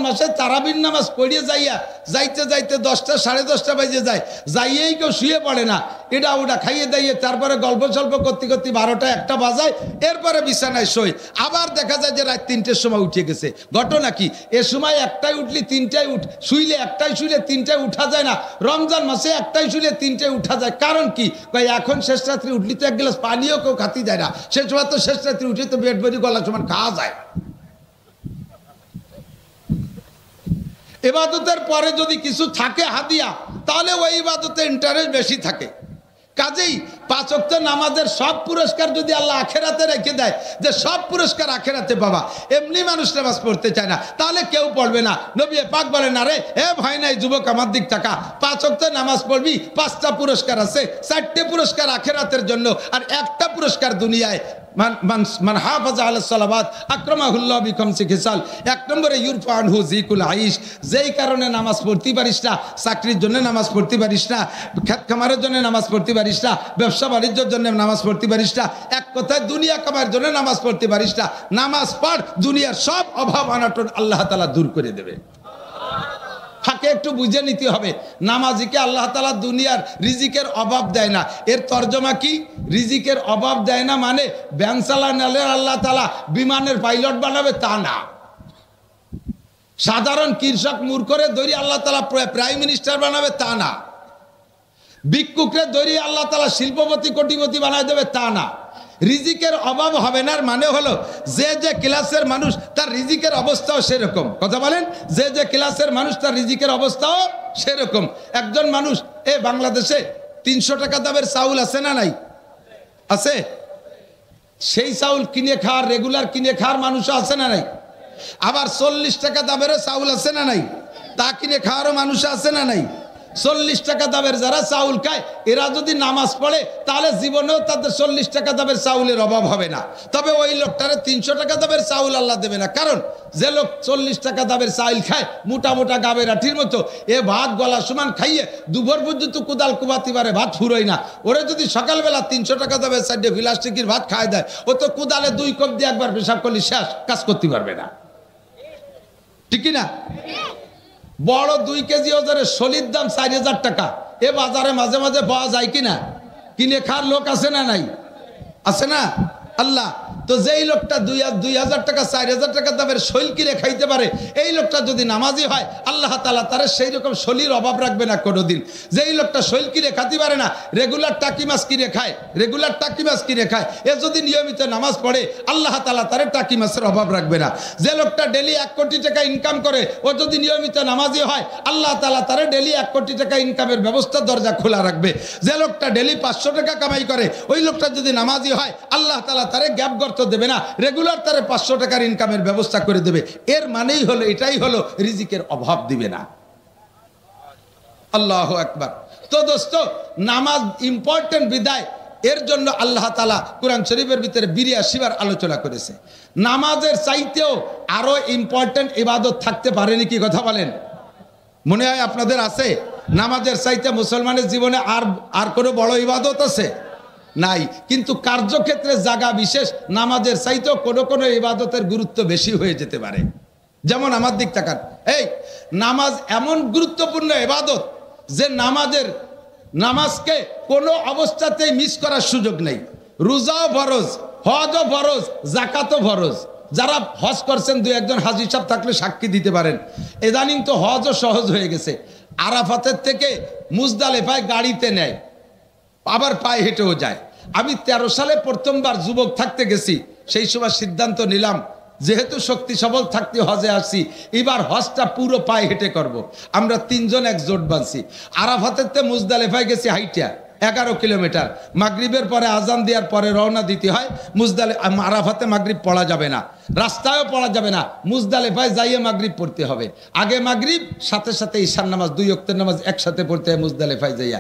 মাসে তারাবির নামাজ পড়িয়ে যাইতে যাইতে 10টা 10:30 বাজে যায়, যাইয়েই কেউ শুয়ে পড়ে না, এটা ওটা খাইয়ে দাইয়ে তারপরে গল্প সল্প করতে করতে 12টা 1টা বাজায়, এরপরে বিছানায় শোয়। আবার দেখা যায় যে রাত 3টের সময় উঠে গেছে। ঘটনা কি? এ সময় 1টায় উঠলি 3টায় শুইলে 1টায় শুইলে 3টায় উঠা যায় না। রমজান মাসে 1টায় শুইলে 3টায় উঠা যায়। কারণ কি? এখন শেষ রাত্রি উঠলি তো 1 গ্লাস পানিও কেউ খাতি যায় না। শেষ সময় তো শেষ রাত্রি উঠে তো পেট ভরি গলা সমান খাওয়া যায়। ইবাদতের পরে যদি কিছু থাকে হাদিয়া, তাহলে ওই ইবাদতে ইন্টারেস্ট বেশি থাকে। কাজেই 5 ওয়াক্ত নামাজের সব পুরস্কার যদি আল্লাহ আখেরাতে রেখে দেয়, যে সব পুরস্কার আখেরাতে পাবা, এমনি মানুষ নামাজ পড়তে চায় না, তাহলে কেউ পড়বে না। নবী পাক বলেন, আরে এ ভাই নাই যুবক, আমার দিক টাকা 5 ওয়াক্ত নামাজ পড়বি, 5টা পুরস্কার আছে, 4টে পুরস্কার আখেরাতের জন্য, আর 1টা পুরস্কার দুনিয়ায়। মান হাফাজা আলাস সালাওয়াত আকরামাহুল্লাহ বিখামসি খিসাল। 1 নম্বরে ইউরফা আনহু যিকুল আইশ। যেই কারণে নামাজ পড়তে পারিস না, চাকরির জন্য নামাজ পড়তে পারিস না, খেত খামারের জন্য নামাজ পড়তে পারিস না, ব্যবসা বাণিজ্যের জন্য নামাজ পড়তে পারিস না, এক কথায় দুনিয়া কামার জন্য নামাজ পড়তে পারিস না, নামাজ পড়, দুনিয়ার সব অভাব অনটন আল্লাহ তাআলা দূর করে দেবে। ফাঁকে একটু বুঝে নিতে হবে, নামাজিকে আল্লাহ তাআলা দুনিয়ার রিজিকের অভাব দেয় না। এর তর্জমা কি? রিজিকের অভাব দেয় না মানে ব্যান চালালে আল্লাহ তাআলা বিমানের পাইলট বানাবে তা না। সাধারণ কৃষক মূর্খরে ধরি আল্লাহ তাআলা প্রাইম মিনিস্টার বানাবে তা না। ভিক্ষুকরে ধরি আল্লাহ তাআলা শিল্পপতি কোটিপতি বানায় দেবে তা না। রিজিকের অভাব হবে না মানে হলো যে যে ক্লাসের মানুষ তার রিজিকের অবস্থাও সেরকম। কথা বলেন, যে যে ক্লাসের মানুষ তার রিজিকের অবস্থাও সেরকম। একজন মানুষ বাংলাদেশে 300 টাকা দামের চাউল আছে না নাই? আছে। সেই চাউল কিনে খাওয়ার, রেগুলার কিনে খাওয়ার মানুষও আছে না নাই? আবার 40 টাকা দামেরও চাউল আছে না নাই? তা কিনে খাওয়ারও মানুষ আছে না নাই? 40 টাকা দামের যারা চাউল খায়, এরা যদি নামাজ পড়ে তাহলে জীবনেও তাদের 40 টাকা দামের চাউলের অভাব হবে না। তবে ওই লোকটারে 300 টাকা দামের চাউল আল্লাহ দেবে না। কারণ যে লোক 40 টাকা দামের চাউল খায়, মোটা মোটা গাবের আঠির মতো, এ ভাত গলা সমান খাইয়ে দুপুর পর্যন্ত কুদাল কুবাতি পারে, ভাত ফুরোয় না। ওরে যদি সকালবেলা 300 টাকা দামের সাইডে প্লাস্টিকের ভাত খায় দেয়, ও তো কুদালে 2 কোপ দিয়ে একবার পেশাব করলে শেষ, কাজ করতে পারবে না। ঠিক না? বড় 2 কেজি ওজনের সলির দাম 4000 টাকা। এ বাজারে মাঝে মাঝে পাওয়া যায় কিনা? কিনে খাওয়ার লোক আছে না নাই? আছে না? আল্লাহ তো যেই লোকটা 2000 টাকা 4000 টাকা দামের শৈল কিনে খাইতে পারে, এই লোকটা যদি নামাজি হয়, আল্লাহ তাআলা তার সেই রকম শৈলীর অভাব রাখবে না কোনোদিন। যেই লোকটা শৈল কিনে খাতে পারে না, রেগুলার টাকি মাছ কিনে খায়, এ যদি নিয়মিত নামাজ পড়ে, আল্লাহ তাআলা তার টাকি মাছের অভাব রাখবে না। যে লোকটা ডেলি 1 কোটি টাকা ইনকাম করে, ও যদি নিয়মিত নামাজি হয়, আল্লাহ তাআলা তার ডেলি 1 কোটি টাকা ইনকামের ব্যবস্থা দরজা খোলা রাখবে। যে লোকটা ডেলি 500 টাকা কামাই করে, ওই লোকটা যদি নামাজি হয়, আল্লাহ তাআলা তারে গ্যাপ গর্ত দেবে না, রেগুলার তারে 500 টাকার ইনকামের ব্যবস্থা করে দেবে। এর মানেই হলো, এটাই হলো রিজিকের অভাব দিবে না। আল্লাহু আকবার। তো দোস্ত, নামাজ ইম্পর্টেন্ট বিদায়, এর জন্য আল্লাহ তাআলা কোরআন শরীফের ভিতরে 82 বার আলোচনা করেছে। নামাজের চাইতেও আরো ইম্পর্টেন্ট ইবাদত থাকতে পারেনি কি? কথা বলেন, মনে হয় আপনাদের আছে? নামাজের চাইতে মুসলমানের জীবনে আর কোনো বড় ইবাদত আছে? নাই। কিন্তু কার্যক্ষেত্রে জায়গা বিশেষ নামাজের চাইতেও কোনো কোনো ইবাদতের গুরুত্ব বেশি হয়ে যেতে পারে। যেমন আমার দিক তাকান, নামাজ এমন গুরুত্বপূর্ণ ইবাদত যে নামাজকে কোনো অবস্থাতেই মিস করার সুযোগ নেই। রোজাও ফরজ, হজও ফরজ, যাকাতও ফরজ। যারা হজ করছেন, 2-1 হাজী সাহেব থাকলে সাক্ষী দিতে পারেন, ইদানিং তো হজও সহজ হয়ে গেছে। আরাফাতের থেকে মুজদালিফায় গাড়িতে নেয়, আবার পায়ে হেঁটেও যায়। আমি 13 সালে প্রথমবার যুবক থাকতে গেছি, সেই সময় সিদ্ধান্ত নিলাম যেহেতু শক্তি সবল থাকতে হজে আসছি, এবার হজটা পুরো পায়ে হেঁটে করব। আমরা 3 জন এক জোট বাঁধছি। আরাফাতের মুজদালিফায় গেছি হাইটা 11 কিলোমিটার। মাগরিবের পরে আজান দেওয়ার পরে রওনা দিতে হয়। আরাফাতে মাগরিব পড়া যাবে না, রাস্তায়ও পড়া যাবে না, মুজদালিফায় যাইয়ে মাগরিব পড়তে হবে। আগে মাগরিব, সাথে সাথে ঈশার নামাজ, 2 ওয়াক্তের নামাজ একসাথে পড়তে হয় মুজদালিফায় যাইয়া।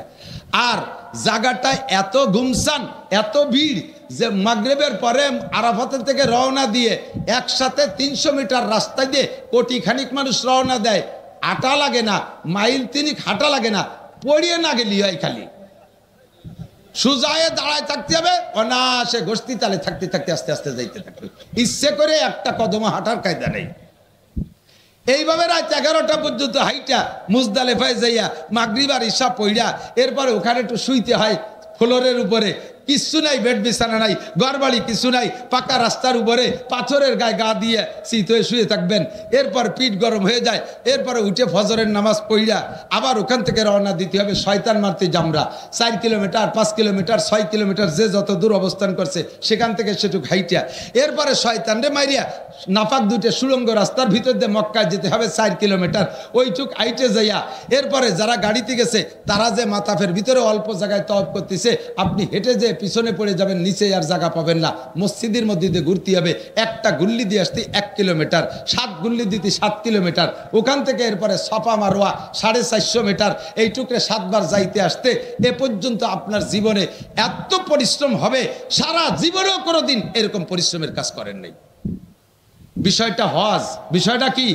আর জায়গাটা এত গুমসান, এত ভিড় যে মাগরিবের পরে আরাফাতের থেকে রওনা দিয়ে একসাথে 300 মিটার রাস্তা দিয়ে কোটিখানিক মানুষ রওনা দেয়। হাঁটা লাগে না, মাইল 3 হাঁটা লাগে না, পড়িয়ে না গেলি হয়, খালি সুজায়ে দাঁড়ায় থাকতে হবে, অনায়াসে গোষ্ঠী তালে থাকতে থাকতে আস্তে আস্তে যাইতে থাকবে। ইচ্ছে করে একটা কদম হাঁটার কায়দা নেই। এইভাবে রাত 11টা পর্যন্ত হাইটা মুজদালেফায় যাইয়া মাগরিব আর ইশা পইড়া এরপরে ওখানে একটু শুইতে হয় ফ্লোরের উপরে, কিচ্ছু নাই, বেড বিছানা নাই, ঘরবাড়ি কিছু নাই, পাকা রাস্তার উপরে পাথরের গায়ে গা দিয়ে শীত হয়ে শুয়ে থাকবেন। এরপর পিঠ গরম হয়ে যায়, এরপরে উঠে ফজরের নামাজ পড়িয়া আবার ওখান থেকে রওনা দিতে হবে শয়তান মারতে জামরা। 4 কিলোমিটার, 5 কিলোমিটার, 6 কিলোমিটার যে যত দূর অবস্থান করছে সেখান থেকে সেটুক হাইটিয়া এরপরে শয়তান রে মাইরিয়া নাফাক দুইটা সুড়ঙ্গ রাস্তার ভিতর দিয়ে মক্কায় যেতে হবে 4 কিলোমিটার, ওইটুক হাইটে যাইয়া এরপরে যারা গাড়িতে গেছে তারা যে মাতাফের ভিতরে অল্প জায়গায় তওয়াফ করতেছে, আপনি হেঁটে যে পিছনে পড়ে যাবেন, নিচে আর জায়গা পাবেন না। মসজিদের মধ্যে দিয়ে ঘুরতে হবে, একটা গুল্লি দিয়ে আসতে 1 কিলোমিটার, 7 গুল্লি দিতে 7 কিলোমিটার, ওখান থেকে এরপরে সফা মারোয়া 450 মিটার, এইটুকরে 7 বার যাইতে আসতে এ পর্যন্ত আপনার জীবনে এত পরিশ্রম হবে, সারা জীবনেও কোনোদিন এরকম পরিশ্রমের কাজ করেন নাই। বিষয়টা হজ, বিষয়টা কি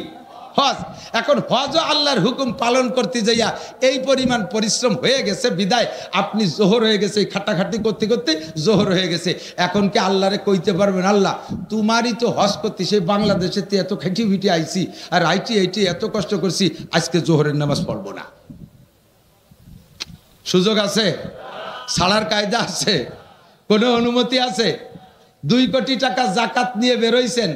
হজ। এখন হজ আল্লাহর হুকুম পালন করতে যাইয়া এই পরিমাণ পরিশ্রম হয়ে গেছে বিদায় আপনি জোহর হয়ে গেছে, খাটাখাটি করতে করতে জোহর হয়ে গেছে। এখন কি আল্লাহরে কইতে পারবেন, আল্লাহ তোমারই তো হজ করতে, সেই বাংলাদেশে এত খেটি ভিটি আইছি আর এইটি এত কষ্ট করছি, আজকে জোহরের নামাজ পড়বো না? সুযোগ আছে? ছাড়ার কায়দা আছে? কোনো অনুমতি আছে? 2 কোটি টাকা জাকাত নিয়ে বেরোইছেন,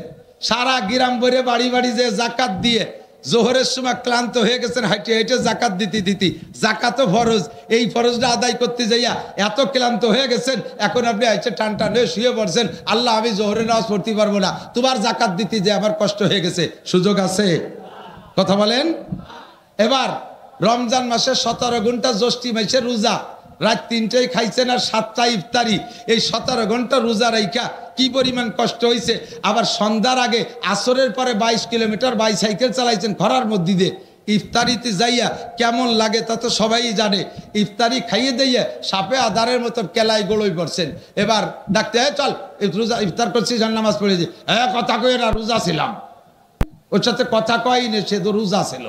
সারা গ্রাম ভরে বাড়ি বাড়ি যে জাকাত দিয়ে জোহরের সময় ক্লান্ত হয়ে গেছেন, হাইটে হাইটে জাকাত দিতে দিতে, জাকাতও ফরজ, এই ফরজটা আদায় করতে যাইয়া এত ক্লান্ত হয়ে গেছেন, এখন আপনি আইসে টান টান হয়ে শুয়ে পড়ছেন, আল্লাহ আমি জোহরের নামাজ পড়তে পারবো না, তোমার জাকাত দিতে যে আমার কষ্ট হয়ে গেছে। সুযোগ আছে? কথা বলেন। এবার রমজান মাসে 17 ঘন্টা জ্যৈষ্ঠী মাসে রোজা, রাত 3টায় খাইছেন আর 7টায় ইফতারি, এই 17 ঘন্টা রোজা রাইখা কি পরিমাণ কষ্ট হয়েছে। আবার সন্ধ্যার আগে আসরের পরে 22 কিলোমিটার বাইসাইকেল চালাইছেন খরার মধ্যে দিয়ে, ইফতারিতে যাইয়া কেমন লাগে তা তো সবাই জানে। ইফতারি খাইয়ে দিয়ে সাপে আধারের মতো কেলাই গোড়ই পড়ছেন। এবার ডাকতে চল রোজা ইফতার করছি, নামাজ পড়ে যে কথা কয়ে না, রোজা ছিলাম, ওর সাথে কথা কয়নি, সে তো রোজা ছিল।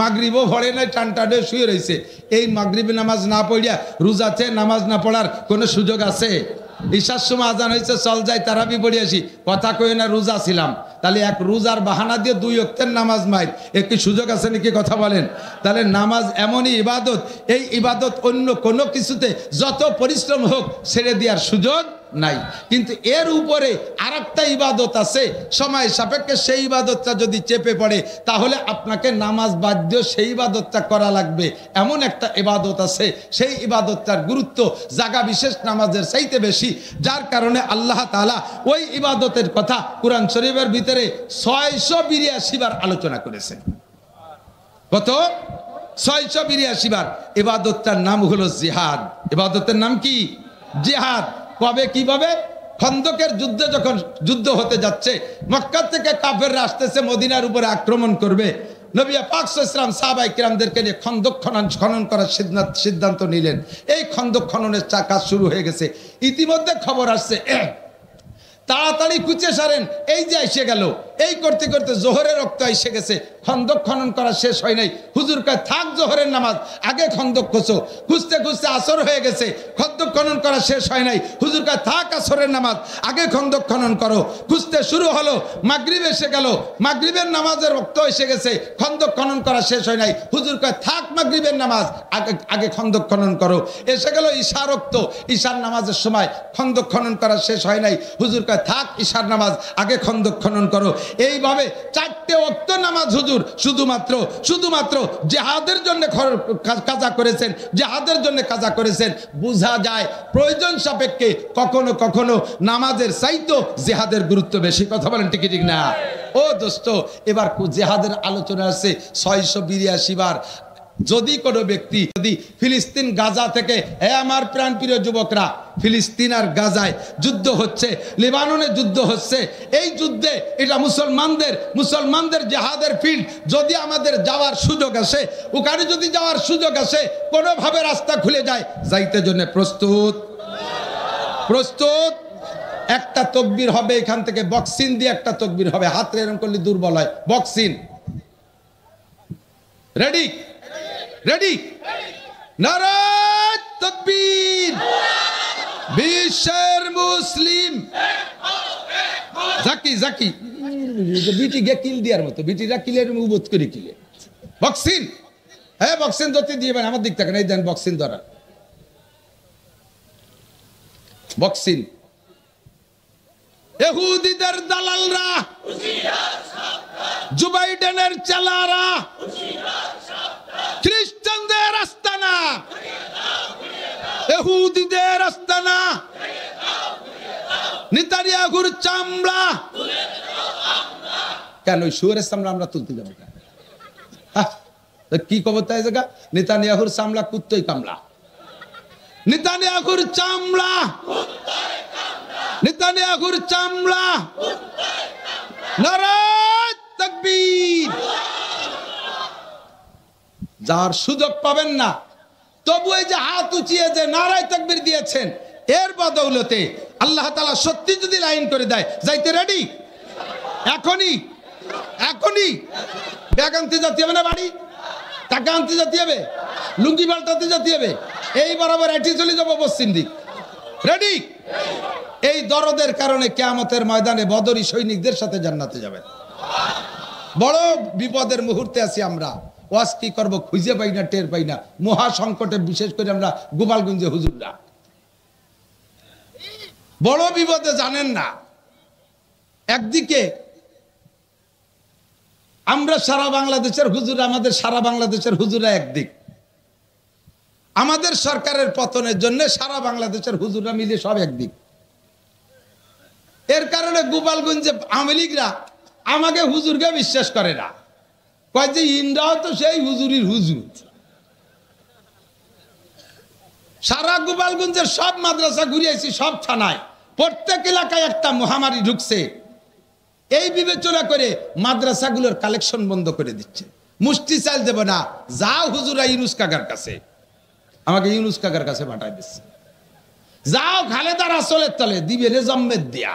মাগরিবও ভরে নাই, টান টানে শুয়ে রয়েছে। এই মাগরিব নামাজ না পড়িয়া রোজাতে নামাজ না পড়ার কোনো সুযোগ আছে? ঈশার সময় আজান হয়েছে, চল যাই তারাবি পড়ে আসি, কথা কয়ে না রোজা ছিলাম। তাহলে এক রোজার বাহানা দিয়ে 2 ওয়াক্তের নামাজ মাইর, একটি সুযোগ আছে নাকি? কথা বলেন। তাহলে নামাজ এমনই ইবাদত, এই ইবাদত অন্য কোনো কিছুতে যত পরিশ্রম হোক ছেড়ে দেওয়ার সুযোগ নাই। কিন্তু এর উপরে আরেকটা ইবাদত আছে, সময় সাপেক্ষে সেই ইবাদতটা যদি চেপে পড়ে তাহলে আপনাকে নামাজ বাদ দিয়ে সেই ইবাদতটা করা লাগবে। এমন একটা ইবাদত আছে, সেই ইবাদতটার গুরুত্ব জায়গা বিশেষ নামাজের চাইতে বেশি, যার কারণে আল্লাহ তাআলা ওই ইবাদতের কথা কুরআন শরীফের ভিতরে 682 বার আলোচনা করেছেন। কত? 682 বার। ইবাদতটার নাম হলো জিহাদ। ইবাদতের নাম কি? জিহাদ। কবে কিভাবে? খন্দকের যুদ্ধে যখন যুদ্ধ হতে যাচ্ছে, মক্কা থেকে কাফেররা আসতেছে মদিনার উপরে আক্রমণ করবে, নবী পাক সাল্লাল্লাহু আলাইহি ওয়াসাল্লাম সাহাবায়ে কিরামদেরকে নিয়ে খন্দক খনন করার সিদ্ধান্ত নিলেন। এই খন্দক খননের কাজ শুরু হয়ে গেছে। ইতিমধ্যে খবর আসছে তাড়াতাড়ি কুচে সারেন, এই যে এসে গেল, এই করতে করতে জোহরের রক্ত এসে গেছে, খন্দক খনন করা শেষ হয় নাই। হুজুর কয় থাক জোহরের নামাজ, আগে খন্দক খোঁচো। খুঁজতে খুঁজতে আসর হয়ে গেছে, খন্দক খনন করা শেষ হয় নাই। হুজুর কয় থাক আসরের নামাজ, আগে খন্দক খনন করো। খুঁজতে শুরু হলো, মাগরিব এসে গেল, মাগরিবের নামাজের রক্ত এসে গেছে, খন্দক খনন করা শেষ হয় নাই। হুজুর কয় থাক মাগরিবের নামাজ, আগে খন্দক খনন করো। এসে গেল ঈশার রক্ত, ঈশার নামাজের সময় খন্দক খনন করা শেষ হয় নাই। হুজুর কয় থাক ঈশার নামাজ, আগে খন্দক খনন করো। এইভাবে 4টে ওয়াক্ত নামাজ হুজুর শুধুমাত্র জিহাদের জন্য কাজা করেছেন, জিহাদের জন্য কাজা করেছেন। বোঝা যায় প্রয়োজন সাপেক্ষে কখনো কখনো নামাজের চাইতো জিহাদের গুরুত্ব বেশি। কথা বলেন ঠিক ঠিক না? ও দোস্ত, এবার জিহাদের আলোচনা আছে 682 বার। যদি কোনো ব্যক্তি যদি ফিলিস্তিন গাজা থেকে, আমার প্রাণপ্রিয় যুবকরা, ফিলিস্তিন আর গাজায় যুদ্ধ হচ্ছে, লেবাননে যুদ্ধ হচ্ছে, এই যুদ্ধে এটা মুসলমানদের জিহাদের ফিল্ড। যদি আমাদের যাওয়ার সুযোগ আসে, ওখানে যদি যাওয়ার সুযোগ আসে, কোনোভাবে রাস্তা খুলে যায়, যাইতে জন্য প্রস্তুত? একটা তকবীর হবে এখান থেকে, বক্সিন দিয়ে একটা তকবীর হবে, হাতে এরকম করলে দুর্বল হয়। Boxing ready? নারায়ে তাকবীর। বিশ্বের মুসলিম জাকি বিটি গে কিল দেওয়ার মতো, বিটিরা কিলের উবোধ করে কিলে বক্সিন। হ্যাঁ বক্সিন ধরতে দিয়েবেন, আমার দিক থেকে এই দেন বক্সিন ধরা, বক্সিন। ইহুদিদের দালালরা, জো বাইডেনের চালারা, খ্রিস্টানদের আস্তানা, ইহুদিদের আস্তানা, নেতানিয়াহুর চামড়া। কেন ওই শুয়োরের চামড়া আমরা তুলতে যাবো কেন? কি খবর তাই জায়গা? নেতানিয়াহুর চামড়া কুত্তই কামলা, নেতানিয়াহুর চামড়া, নেতানিয়াহুর চামড়া। নারায়ে তাকবীর। যার সুযোগ পাবেন না তবু এই যে হাত উঁচিয়ে যে নারায়ে তাকবীর দিয়েছেন, এর বদৌলতে আল্লাহ তাআলা সত্যি যদি লাইন করে দেয়, যাইতে রেডি? এখনই এখনই ব্যাগ আনতে যেতে হবে না, বাড়ি টাকা আনতে যেতে হবে, লুঙ্গি পাল্টাতে যেতে হবে, এই বরাবর এটি চলে যাবো পশ্চিম দিক। রেডি? এই দরদের কারণে কিয়ামতের ময়দানে বদরি সৈনিকদের সাথে জান্নাতে যাবেন। বড় বিপদের মুহূর্তে আছি আমরা, ওয়াজ কি করবো খুঁজে পাই না, টের পাই না। মহা সংকটে বিশেষ করে আমরা গোপালগঞ্জে হুজুররা বড় বিপদে, জানেন না। একদিকে আমরা সারা বাংলাদেশের হুজুর, আমাদের সারা বাংলাদেশের হুজুরা একদিক, আমাদের সরকারের পতনের জন্য সারা বাংলাদেশের হুজুররা মিলে সব একদিক। এর কারণে গোপালগঞ্জে আওয়ামী লীগরা আমাকে হুজুরকে বিশ্বাস করে না, কয় যে ইন্দ্রাও তো সেই হুজুরির হুজুর। সারা গোপালগঞ্জের সব মাদ্রাসা ঘুরিয়েছি, সব থানায়, প্রত্যেক এলাকায় একটা মহামারী ঢুকছে। এই বিবেচনা করে মাদ্রাসাগুলোর কালেকশন বন্ধ করে দিচ্ছে। মুষ্টি চাল দেব না, যাও হুজুরা ইউনুস কাকার কাছে, আমাকে ইউনুস কাকার কাছে পাঠাই দিচ্ছে। যাও খালেদার আসলের তলে দিবে রে জম্মের দিয়া,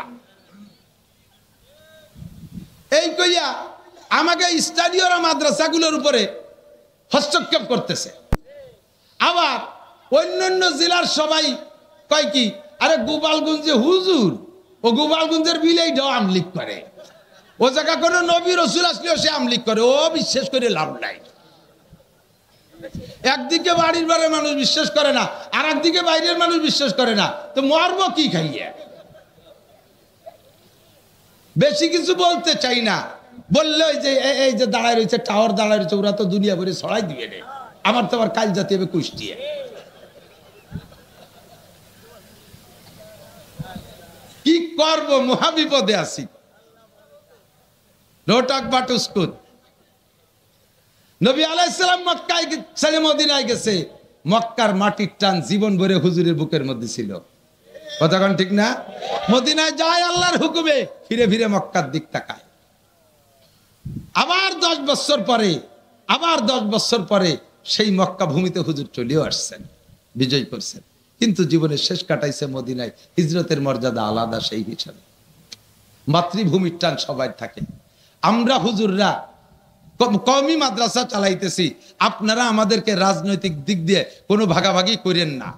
এই কইয়া আমাকে স্টাডিয়াম মাদ্রাসাগুলোর উপরে হস্তক্ষেপ করতেছে। আবার অন্যান্য জেলার সবাই কয় কি, আরে গোপালগঞ্জে হুজুর, ও গোপালগঞ্জের বিলেই আমলিক করে, ও জায়গা কোনো নবী রসুল আসলেও সে আমলিক করে, ও বিশ্বাস করে লাভ নাই। একদিকে বাড়ির বাড়ি মানুষ বিশ্বাস করে না, আর একদিকে বাইরের মানুষ বিশ্বাস করে না, তো মরবো কি খাইয়ে? বেশি কিছু বলতে চাই না, বললে ওই যে এই যে দাঁড়ায় রয়েছে, টাওয়ার দাঁড়ায় রয়েছে, ওরা তো দুনিয়া ভরে ছড়াই দিবে রে, আমার তো আবার কাল জাতি হবে কুষ্টিয়ে। কি করবো, মহাবিপদে আছি। রোটাক বাটুস্কুত নবী আলাইহিস সালাম মক্কায় ছেড়ে মদিনায় গেছে, মক্কার মাটির টান জীবন ভরে হুজুরের বুকের মধ্যে ছিল। কথাক্ষণ ঠিক না? মদিনায় যায় আল্লাহর হুকুমে, ফিরে ফিরে মক্কার দিক তাকায়। আবার 10 বছর পরে, আবার 10 বছর পরে সেই মক্কা ভূমিতে হুজুর চলেও আসছেন, বিজয় করছেন, কিন্তু জীবনের শেষ কাটাইছে মদিনায়। হিজরতের মর্যাদা আলাদা সেই হিসাবে। মাতৃভূমির টান সবাই থাকে। আমরা হুজুররা কওমি মাদ্রাসা চালাইতেছি, আপনারা আমাদেরকে রাজনৈতিক দিক দিয়ে কোনো ভাগাভাগি করেন না,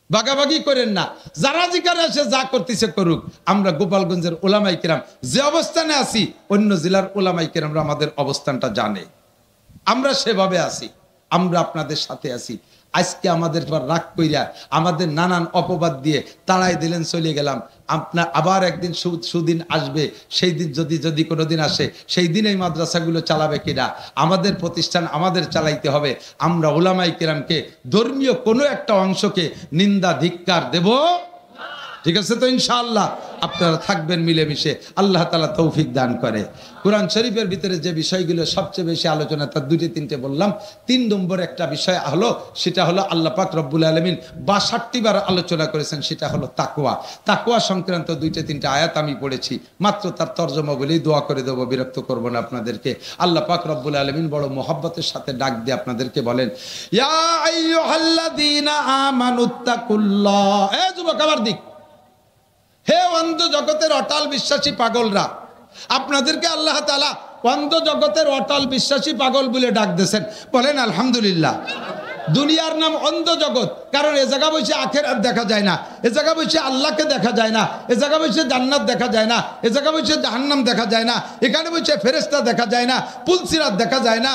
ভাগাভাগি করেন না। যারা যেখানে এসে যা করতেছে করুক, আমরা গোপালগঞ্জের ওলামায়ে কেরাম যে অবস্থানে আছি, অন্য জেলার ওলামায়ে কেরামরা আমাদের অবস্থানটা জানে, আমরা সেভাবে আছি, আমরা আপনাদের সাথে আছি। আজকে আমাদের পর রাগ কইরা আমাদের নানান অপবাদ দিয়ে তাড়াই দিলেন, চলে গেলাম। আপনার আবার একদিন সুদিন আসবে, সেই দিন যদি কোনোদিন আসে, সেই দিন এই মাদ্রাসাগুলো চালাবে কিনা, আমাদের প্রতিষ্ঠান আমাদের চালাইতে হবে। আমরা উলামায়ে কেরামকে, ধর্মীয় কোনো একটা অংশকে নিন্দা ধিক্কার দেব, ঠিক আছে তো? ইনশাআল্লাহ আপনারা থাকবেন মিলেমিশে, আল্লাহ তাআলা তৌফিক দান করে। কোরআন শরীফের ভিতরে যে বিষয়গুলো সবচেয়ে বেশি আলোচনা, তার 2-3টে বললাম। 3 নম্বর একটা বিষয় হলো, সেটা হলো আল্লাহ পাক রব্বুল আলামিন 62 বার আলোচনা করেছেন, সেটা হলো তাকওয়া। তাকওয়া সংক্রান্ত 2-3টে আয়াত আমি পড়েছি, মাত্র তার তরজমা বলেই দোয়া করে দেবো, বিরক্ত করব না আপনাদেরকে। আল্লাহ পাক রব্বুল আলামিন বড় মহব্বতের সাথে ডাক দিয়ে আপনাদেরকে বলেন, ইয়া আইয়ুহাল্লাযীনা আমানুত্তাকুল্লাহ। এ যুবক আমার দিক, হে অন্ধ জগতের অটাল বিশ্বাসী পাগলরা, আপনাদেরকে আল্লাহ তাআলা অন্ধ জগতের অটাল বিশ্বাসী পাগল বলে ডাক দিয়েছেন। বলেন আলহামদুলিল্লাহ। দুনিয়ার নাম অন্ধ জগৎ, কারণ এ জায়গা বসে আখিরাত দেখা যায় না, এ জায়গা বসে আল্লাহকে দেখা যায় না, এ জায়গা বসে জান্নাত দেখা যায় না, এ জায়গা বসে জাহান্নাম দেখা যায় না, এখানে বসে ফেরেশতা দেখা যায় না, পুলসিরাত দেখা যায় না,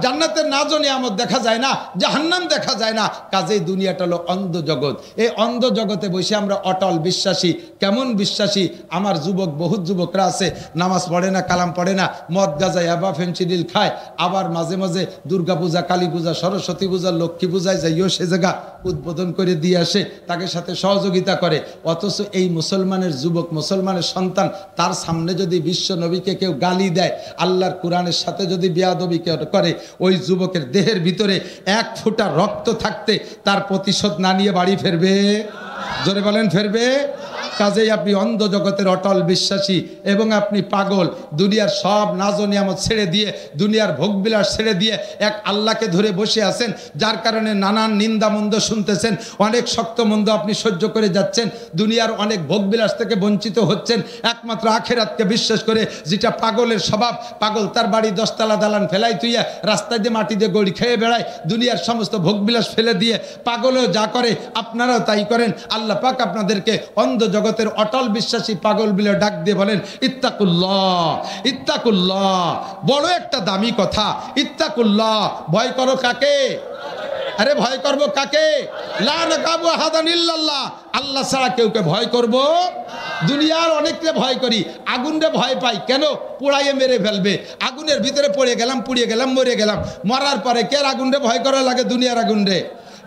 জান্নাতের নাজ নিয়ামত দেখা যায় না, জাহান্নাম দেখা যায় না। কাজেই দুনিয়াটা হলো অন্ধ জগৎ। এই অন্ধ জগতে বসে আমরা অটল বিশ্বাসী। কেমন বিশ্বাসী? আমার যুবক, বহুত যুবকরা আছে নামাজ পড়ে না, কালাম পড়ে না, মদ গাঁজা ইয়াবা ফেনসিডিল খায়, আবার মাঝে মাঝে দুর্গা পূজা, কালী পূজা, সরস্বতী পূজা, লক্ষ্মী পূজায় যাইও সে জায়গা উদ্বোধন করে দিয়ে আসে, তাকে সাথে সহযোগিতা করে। অথচ এই মুসলমানের যুবক, মুসলমানের সন্তান, তার সামনে যদি বিশ্ব নবীকে কেউ গালি দেয়, আল্লাহর কোরআনের সাথে যদি বেয়াদবি করে, ওই যুবকের দেহের ভিতরে এক ফোঁটা রক্ত থাকতে তার প্রতিশোধ না নিয়ে বাড়ি ফিরবে? জোরে বলেন, ফিরবে? কাজেই আপনি অন্ধ জগতের অটল বিশ্বাসী এবং আপনি পাগল। দুনিয়ার সব নাজ নিয়ামত ছেড়ে দিয়ে, দুনিয়ার ভোগবিলাস ছেড়ে দিয়ে এক আল্লাহকে ধরে বসে আছেন, যার কারণে নানান নিন্দা মন্দ শুনতেছেন, অনেক শক্ত মন্দ আপনি সহ্য করে যাচ্ছেন, দুনিয়ার অনেক ভোগবিলাস থেকে বঞ্চিত হচ্ছেন, একমাত্র আখিরাতকে বিশ্বাস করে। যেটা পাগলের স্বভাব, পাগল তার বাড়ি 10 তলা দালান ফেলাই তুইয়া রাস্তায় দিয়ে মাটি দিয়ে গড়ি খেয়ে বেড়ায়, দুনিয়ার সমস্ত ভোগবিলাস ফেলে দিয়ে পাগলেও যা করে আপনারাও তাই করেন। আল্লাহ পাক আপনাদেরকে অন্ধ জগতের অটল বিশ্বাসী পাগল বলে ডাক দিয়ে বলেন, ইত্তাকুল্লাহ, ইত্তাকুল্লাহ। বড় একটা দামি কথা, ইত্তাকুল্লাহ। ভয় করো কাকে? আরে ভয় করবো কাকে? লা নাকাবু আহাদান ইল্লাল্লাহ। আল্লাহ ছাড়া কেউকে ভয় করব? দুনিয়ার অনেককে ভয় করি, আগুনরে ভয় পাই। কেন? পোড়াইয়ে মেরে ফেলবে। আগুনের ভিতরে পড়ে গেলাম, পুড়িয়ে গেলাম, মরে গেলাম। মরার পরে কে আগুনরে ভয় করা লাগে? দুনিয়ার আগুনরে।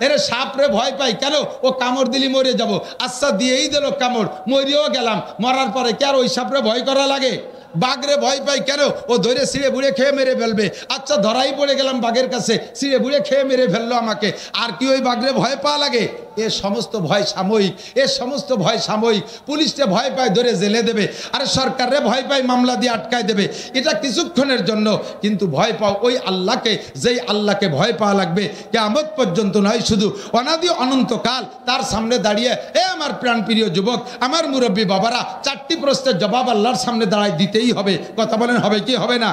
এরে সাপরে ভয় পাই। কেন? ও কামড় দিলি মরে যাব। আচ্ছা দিয়েই দিল কামড়, মরিও গেলাম। মরার পরে কে আর ওই সাপরে ভয় করা লাগে? বাঘরে ভয় পাই। কেন? ও ধরে ছিঁড়ে বুড়ে খেয়ে মেরে ফেলবে। আচ্ছা ধরাই পড়ে গেলাম বাঘের কাছে, ছিঁড়ে বুড়ে খেয়ে মেরে ফেললো আমাকে, আর কি ওই বাঘরে ভয় পাওয়া লাগে? এ সমস্ত ভয় সাময়িক, এ সমস্ত ভয় সাময়িক। পুলিশে ভয় পায়, ধরে জেলে দেবে। আরে সরকারে ভয় পায়, মামলা দিয়ে আটকায় দেবে। এটা কিছুক্ষণের জন্য। কিন্তু ভয় পাও ওই আল্লাহকে, যেই আল্লাহকে ভয় পাওয়া লাগবে কিয়ামত পর্যন্ত নয়, শুধু অনাদি অনন্তকাল। তার সামনে দাঁড়িয়ে, এ আমার প্রাণপ্রিয় যুবক, আমার মুরব্বী বাবারা, 4টি প্রশ্নের জবাব আল্লাহর সামনে দাঁড়ায় দিতেই হবে। কথা বলেন, হবে কি হবে না?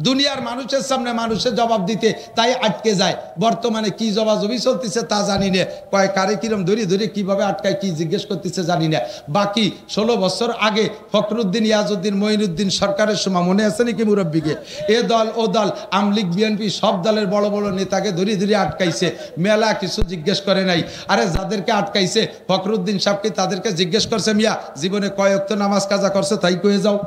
দুনিয়ার মানুষের সামনে মানুষের জবাব দিতে তাই আটকে যায়। বর্তমানে কি জবাজবি চলতেছে তা জানি না। কয় কারে কিরম ধরে ধরে কিভাবে আটকায়, কি জিজ্ঞেস করতেছে জানি না। বাকি 16 বছর আগে ফখরুদ্দিন, ইয়াজউদ্দিন, মঈনুদ্দিন সরকারের সময় মনে আছে নাকি মুরব্বীকে? এ দল ও দল, আমলিগ, বিএনপি সব দলের বড় বড় নেতাকে ধরে ধরে আটকাইছে, মেলা কিছু জিজ্ঞেস করে নাই। আরে যাদেরকে আটকাইছে ফখরুদ্দিন সাহেবকে, তাদেরকে জিজ্ঞেস করছে, মিয়া জীবনে কয় ওয়াক্ত নামাজ কাজা করছে তাই কয়ে যাও,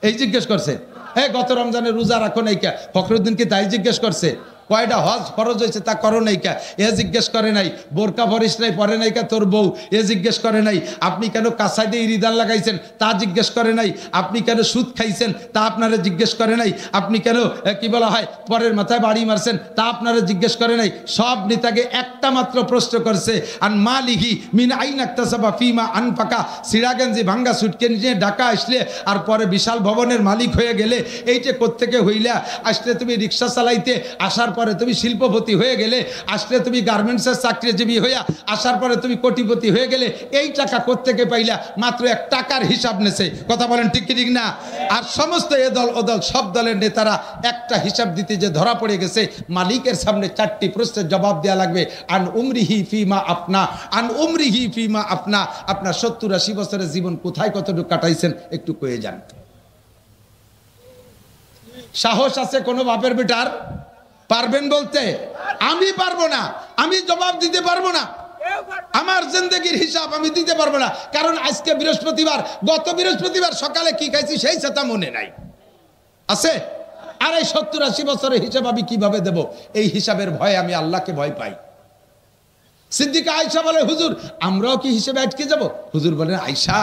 এই জিজ্ঞেস করছে। হ্যাঁ, গত রমজানে রোজা রাখো নাই কে? ফখরুদ্দিনকে তাই জিজ্ঞেস করছে। কয়টা হজ ফরজ হয়েছে তা করো নাই কে? এ জিজ্ঞেস করে নাই। বোরকা পরিস নাই, পরে নাই কে তোর বউ? এ জিজ্ঞেস করে নাই। আপনি কেন কাঁসাই দিয়ে ইরিদান লাগাইছেন তা জিজ্ঞেস করে নাই। আপনি কেন সুদ খাইছেন তা আপনারা জিজ্ঞেস করে নাই। আপনি কেন কি বলা হয় পরের মাথায় বাড়ি মারছেন তা আপনারা জিজ্ঞেস করে নাই। সব নেতাকে একটা মাত্র প্রশ্ন করছে, আন মালিহি মিন আইন ইকতাসাবা ফিমা আনফাকা। সিরাগঞ্জি ভাঙ্গা সুটকে নিয়ে ঢাকা আসলে, আর পরে বিশাল ভবনের মালিক হয়ে গেলে, এইটা কোত্থেকে হইলা? আসলে তুমি রিক্সা চালাইতে, আসার পরে তুমি শিল্পপতি হয়ে গেলে, আসলে তুমি গার্মেন্টসের চাকরিজীবী হইয়া, আসার পরে তুমি কোটিপতি হয়ে গেলে। এই টাকা কোত্থেকে পাইলা? মাত্র 1 টাকার হিসাব নেছে। কথা বলেন ঠিক কি ঠিক না? আর সমস্ত এ দল ও দল, সব দলের নেতারা একটা হিসাব দিতে যে ধরা পড়ে গেছে, মালিকের সামনে 4টি প্রশ্নের জবাব দেওয়া লাগবে। আন উমরিহি ফিমা আপনা, আন উমরিহি ফিমা আপনা। আপনার 70-80 বছরের জীবন কোথায় কতটুকু কাটাইছেন একটু কয়ে যান। সাহস আছে কোনো বাপের বেটার? পারবেন বলতে? আমি পারবো না, আমি জবাব দিতে পারবো না। আমার জিন্দেগির হিসাব আমি দিতে পারবো না। কারণ আজকে বৃহস্পতিবার, গত বৃহস্পতিবার সকালে কি খাইছি সেই কথা মনে নাই। আছে? আর এই 70-80 বছরের হিসাব আমি কিভাবে দেব? এই হিসাবের ভয়ে আমি আল্লাহকে ভয় পাই। সিদ্দিকা আয়েশা বলে, হুজুর আমরাও কি হিসেবে আটকে যাব? হুজুর বলেন, আয়েশা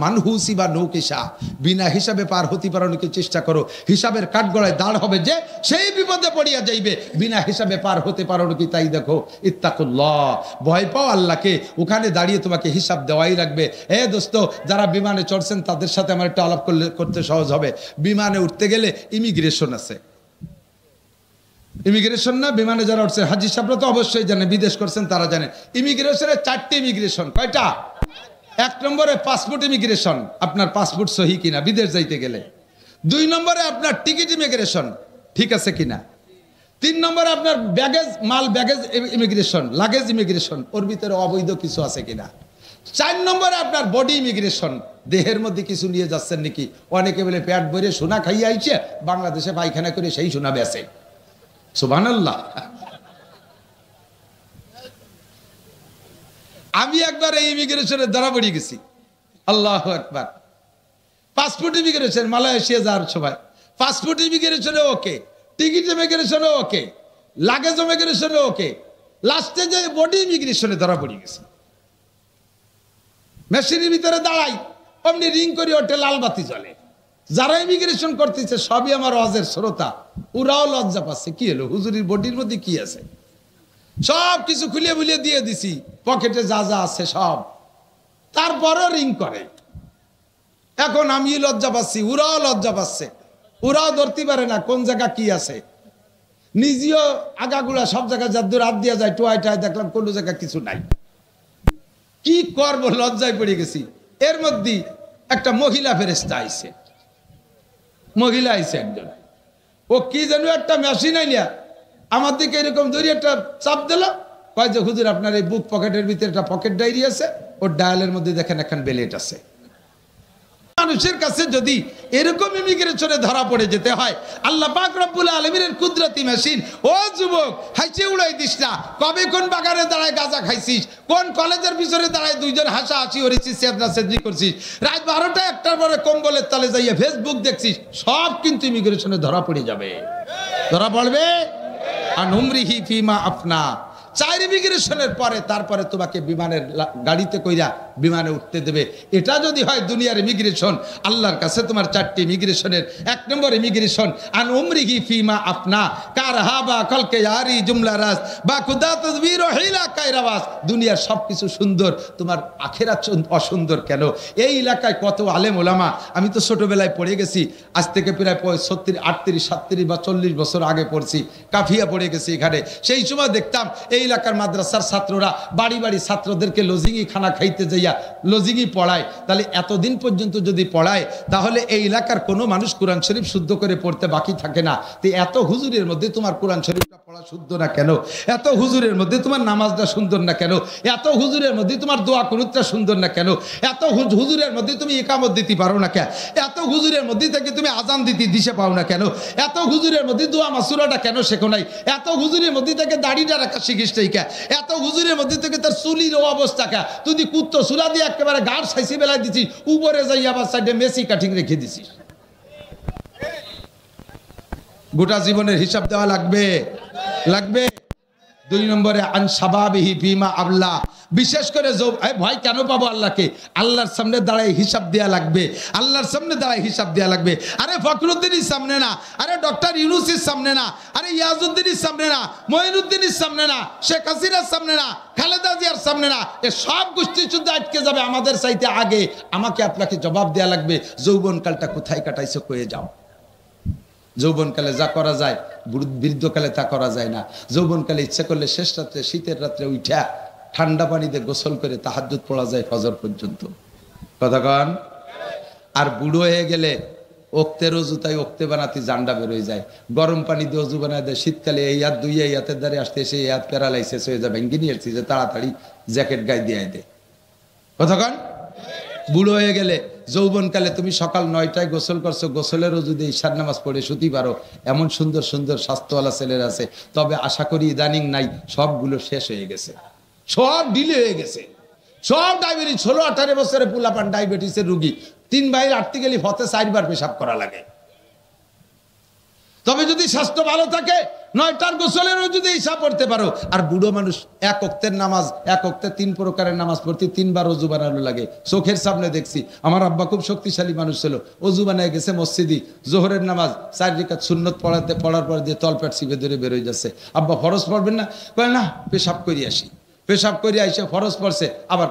মানহুসি বা নৌকেশা, বিনা হিসাবে পার হতে পারানোকে চেষ্টা করো। হিসাবের কাঠগড়ায় দাঁড় হবে যে, সেই বিপদে পড়িয়া যাইবে। বিনা হিসাবে পার হতে পারো কি তাই দেখো। ইত্তাকুল্লাহ, ভয় পাও আল্লাহকে। ওখানে দাঁড়িয়ে তোমাকে হিসাব দেওয়াই লাগবে। হে দোস্ত, যারা বিমানে চড়ছেন তাদের সাথে আমার একটা আলাপ করতে সহজ হবে। বিমানে উঠতে গেলে ইমিগ্রেশন আছে। ইমিগ্রেশন না? বিমানে যারা উঠছে, হাজি সাহেবরা তো অবশ্যই জানে, বিদেশ করছেন তারা জানে। ইমিগ্রেশনের 4টি ইমিগ্রেশন। কয়টা? 1 নম্বরে পাসপোর্ট ইমিগ্রেশন, আপনার পাসপোর্ট সহি কিনা বিদেশ যাইতে গেলে। 2 নম্বরে আপনার টিকিট ইমিগ্রেশন, ঠিক আছে কিনা। 3 নম্বরে আপনার ব্যাগেজ মাল ব্যাগেজ ইমিগ্রেশন, লাগেজ ইমিগ্রেশন, ওর ভিতরে অবৈধ কিছু আছে কিনা। 4 নম্বরে আপনার বডি ইমিগ্রেশন, দেহের মধ্যে কিছু নিয়ে যাচ্ছেন নাকি। অনেকে বলে পেট ভরে সোনা খাইয়ে আইছে, বাংলাদেশে পায়খানা করে সেই সোনা বেচে। সুবহানাল্লাহ। আমি একবার এই ইমিগ্রেশনের ধরা পড়ে গেছি। আল্লাহু আকবার। পাসপোর্ট ইমিগ্রেশন, মালয়েশিয়া যাওয়ার সময় পাসপোর্ট ইমিগ্রেশনে ওকে, টিকিট ইমিগ্রেশনে ওকে, লাগেজ ইমিগ্রেশনে ওকে, লাস্টে যে বডি ইমিগ্রেশনে ধরা পড়ে গেছে। মেশিনের ভিতরে দাঁড়াই, অমনি রিং করে ওঠে, লাল বাতি জ্বলে। যারা ইমিগ্রেশন করতেছে সবই আমার ওয়াজের শ্রোতা, ওরাও লজ্জা পাচ্ছে। কি হলো, হুজুরির বডির মধ্যে কি আছে? সব কিছু খুলে বুলিয়ে দিয়ে দিছি, পকেটে যা যা আছে সব। তারপরও রিং করে। এখন আমি লজ্জা পাচ্ছি, ওরাও লজ্জা পাচ্ছে। ওরাও ধরতে পারে না কোন জায়গা কি আছে। নিজেও আগাগুলা সব জায়গায় যাদের হাত দিয়া যায়, টোয়াই টোয়াই দেখলাম কোনো জায়গা কিছু নাই। কি করব, লজ্জায় পড়ে গেছি। এর মধ্যে একটা মহিলা ফেরেশতা আইছে, মহিলা আইছে একজন। ও কি যেন একটা মেশিন আইলিয়া আমার দিকে এরকম ধরে একটা চাপ দিল, কয় যে হুজুর আপনার এই বুক পকেটের ভিতরে একটা পকেট ডায়েরি আছে, ওর ডায়ালের মধ্যে দেখেন এখন বেলেট আছে। মানুষের কাছে যদি এরকম ইমিগ্রেশনে ধরা পড়ে যেতে হয়, আল্লাহ পাক রব্বুল আলামিনের কুদরতি মেশিন। ও যুবক, হাসি উড়াই দিস না। কবে কোন বাগানে দাঁড়ায় গাঁজা খাইছিস, কোন কলেজের পিছনে দাঁড়ায় দুইজন হাসাহাসি করেছিস, সেদনা সেদনি করছিস, রাত 12টা 1টার পরে কম্বলের তলে যাইয়া ফেসবুক দেখছিস, সব কিন্তু ইমিগ্রেশনে ধরা পড়ে যাবে। ধরা পড়বে। আর নুমরিহি ফিমা আপনা, 4 ইমিগ্রেশনের পরে তারপরে তোমাকে বিমানের গাড়িতে কইরা বিমানে উঠতে দেবে। এটা যদি হয় দুনিয়ার ইমিগ্রেশন, আল্লাহর কাছে তোমার 4টি ইমিগ্রেশনের 1 নম্বর ইমিগ্রেশন আন উমরিহি ফিমা আপনা কারহা বা কলকে ইয়ারি জুমলা রাস বা খুদা তাজবীর ও হিলা কায়রাওয়াস। দুনিয়ার সবকিছু সুন্দর, তোমার আখিরাত অসুন্দর কেন? এই এলাকায় কত আলেম ওলামা, আমি তো ছোটবেলায় পড়ে গেছি, আজ থেকে প্রায় 36, 38, 37 বা 40 বছর আগে পড়ছি, কাফিয়া পড়ে গেছি এখানে। সেই সময় দেখতাম এই এলাকার মাদ্রাসার ছাত্ররা বাড়ি বাড়ি ছাত্রদেরকে লজিংই খানা খাইতে যাইয়া লজিংই পড়ায়। তাহলে এতদিন পর্যন্ত যদি পড়ায়, তাহলে এই এলাকার কোনো মানুষ কোরআন শরীফ শুদ্ধ করে পড়তে বাকি থাকে না। তো এত হুজুরের মধ্যে তোমার কোরআন শরীফটা পড়া শুদ্ধ না কেন? এত হুজুরের মধ্যে তোমার নামাজটা সুন্দর না কেন? এত হুজুরের মধ্যে তোমার দোয়া কুনুতটা সুন্দর না কেন? এত হুজুরের মধ্যে তুমি ইকামত দিতে পারো না কেন? এত হুজুরের মধ্যে থেকে তুমি আজান দিতে দিশে পাও না কেন? এত হুজুরের মধ্যে দোয়া মাসুরাটা কেন শেখো নাই? এত হুজুরের মধ্যে থেকে দাড়িটা রাখা শিখিস নাই কে? এত হুজুরের মধ্যে থেকে তার চুলির অবস্থা কে? তুই কুত্তো সুলা দিয়ে একেবারে গাঢ় সাইসি বেলায় দিছিস, উপরে যাই আবার সাইডে মেসি কাটিং রেখে দিছিস। গোটা জীবনের হিসাব দেওয়া লাগবে, লাগবে। 2 নম্বরে আন শাবাবিহি ফিমা আবলা, বিশেষ করে ভয় কেন পাবো আল্লাহকে? আল্লাহর সামনে দাঁড়ায় হিসাব দেওয়া লাগবে, আল্লাহর সামনে দাঁড়ায় হিসাব দেওয়া লাগবে। আরে ফখরুদ্দিনের সামনে না, আরে ডক্টর ইউনূসের সামনে না, আরে ইয়াজউদ্দিনের সামনে না, মঈনুদ্দিনের সামনে না, শেখ হাসিনার সামনে না, খালেদা জিয়ার সামনে না। এ সব গোষ্ঠী যুদ্ধ আটকে যাবে আমাদের চাইতে আগে। আমাকে আপনাকে জবাব দেওয়া লাগবে, যৌবনকালটা কোথায় কাটাইছো কয়ে যাও। যৌবনকালে যা করা যায় বৃদ্ধকালে তা করা যায় না। যৌবনকালে ইচ্ছা করলে শেষ রাত্রে, শীতের রাত্রে উঠা ঠান্ডা পানিতে গোসল করে তাহাজ্জুদ পড়া যায় ফজর পর্যন্ত। কথা কন। আর বুড়ো হয়ে গেলে ওক্তের অজু তাই ওক্তে বানাতে জান্ডা বেরোয় যায়। গরম পানি দিয়ে অজু বানায় দেয়। শীতকালে এই হাত দুই এই হাতের দ্বারে আসতে এসে এই হাত প্যারালাইসিস হয়ে যাবে, ইঞ্জিনিয়ার যে তাড়াতাড়ি জ্যাকেট গায়ে দিয়ে দেয়। কথা কন। বুড়ো হয়ে গেলে যৌবনকালে তুমি সকাল 9টায় গোসল করছো, গোসলেরও যদি ঈশার নামাজ পড়ে শুতে পারো, এমন সুন্দর সুন্দর স্বাস্থ্যওয়ালা ছেলের আছে। তবে আশা করি ইদানিং নাই, সবগুলো শেষ হয়ে গেছে, সব ডিলে হয়ে গেছে। সব ডায়াবেটিস, 16-18 বছরে পোলাপান ডায়াবেটিসের রুগী। 3 বাইর আটতে গেলে ফতে 4 বার পেশাব করা লাগে। তবে যদি স্বাস্থ্য ভালো থাকে 9টার গোসলেরও যদি হিসাব পড়তে পারো। আর বুড়ো মানুষ 1 ওয়াক্তের নামাজ, 1 ওয়াক্তে 3 প্রকারের নামাজ পড়তে 3 বার অজু বানানো লাগে। চোখের সামনে দেখছি। আমার আব্বা খুব শক্তিশালী মানুষ ছিল, অজু বানায় গেছে মসজিদি, জোহরের নামাজ 4 রাকাত সুন্নত পড়ার পর দিয়ে তলপেট চিপে ধরে বেরোয় যাচ্ছে। আব্বা ফরজ পড়বেন না? কয় না, পেশাব করে আসি। পেশাব করে আইসে ফরজ পড়ছে, আবার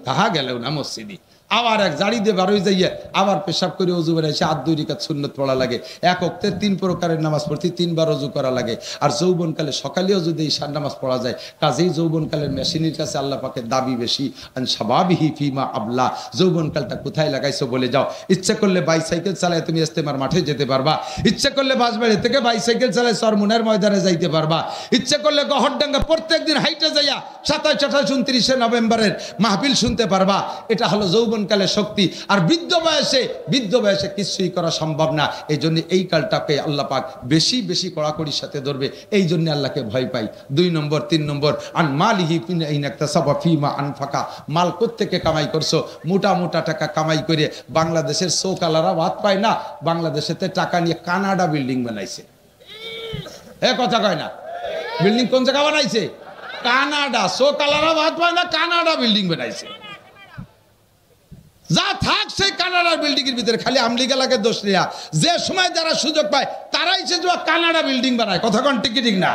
কাহা গেলেও না মসজিদি। আবার এক জাড়ি দিয়ে বারোই যাইয়া আবার পেশাব করে অজু বেড়ে এসে 2 রাকাত সুন্নত পড়া লাগে। এক ওয়াক্তের 3 প্রকারের নামাজ পড়তে 3 বার অজু করা লাগে। আর যৌবনকালে সকালেও যদি ঈশার নামাজ পড়া যায়, কাজেই যৌবনকালের মেশিনের কাছে আল্লাহ পাকের দাবি বেশি। আন শাবাবিহি ফিমা আবলা, যৌবনকালটা কোথায় লাগাইছো বলে যাও। ইচ্ছা করলে বাইসাইকেল চালায় তুমি ইস্তেমার মাঠে যেতে পারবা, ইচ্ছা করলে বাসবাড়ি থেকে বাইসাইকেল চালায় সরমুনার ময়দানে যাইতে পারবা, ইচ্ছা করলে গহরডাঙ্গা প্রত্যেকদিন হাইটে যাইয়া 27, 28, 29 নভেম্বরের মাহফিল শুনতে পারবা। এটা হলো যৌবনকালের শক্তি। আর বৃদ্ধ বয়সে কিছুই করা সম্ভব না। এই জন্য এই কালটাকে আল্লাহ পাক বেশি বেশি কড়াকড়ির সাথে ধরবে। এই জন্য আল্লাহকে ভয় পাই। 2 নম্বর 3 নম্বর আন মালিহি ফিনাইনাকতাসাবা ফিমা আনফাকা, মাল কোত্থেকে কামাই করছো? মোটা মোটা টাকা কামাই করে বাংলাদেশের চৌকালারা ভাত পায় না, বাংলাদেশেতে টাকা নিয়ে কানাডা বিল্ডিং বানাইছে। এ কথা কয় না? বিল্ডিং কোন জায়গা বানাইছে? কানাডা। চৌকালারা ভাত পায় না, কানাডা বিল্ডিং বানাইছে। যা থাক সেই কানাডার বিল্ডিং এর ভিতরে খালি আমলিগালাকে দোষ নেয়া। যে সময় যারা সুযোগ পায় তারাই সে কানাডা বিল্ডিং বানায়। কথা কোন ঠিক ঠিক না?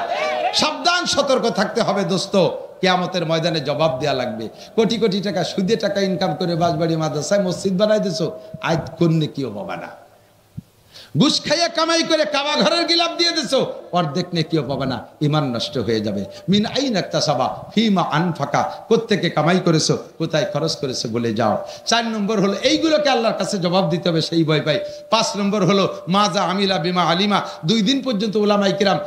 সাবধান, সতর্ক থাকতে হবে দোস্ত। কিয়ামতের ময়দানে জবাব দেয়া লাগবে। কোটি কোটি টাকা সুদে টাকা ইনকাম করে বাসবাড়ি মাদ্রাসায় মসজিদ বানাই দিছো, আজ কোন কেউ হবে না। ঘুষ খাইয়া কামাই করে কাবা ঘরের গিলাপ দিয়ে দিছো, অর্ধেক নেকিও পাবে না, ঈমান নষ্ট হয়ে যাবে। মিন আইন ইকতাসাবা ফিমা আনফাকা, কোত্থেকে কামাই করেছো, কোথায় খরচ করেছো বলে যাও। 4 নম্বর হলো এইগুলোকে আল্লাহর কাছে জবাব দিতে হবে, সেই ভয় পাই। 5 নম্বর হলো মাজা আমিলা বিমা আলিমা। 2 দিন পর্যন্ত উলামায়ে কিরাম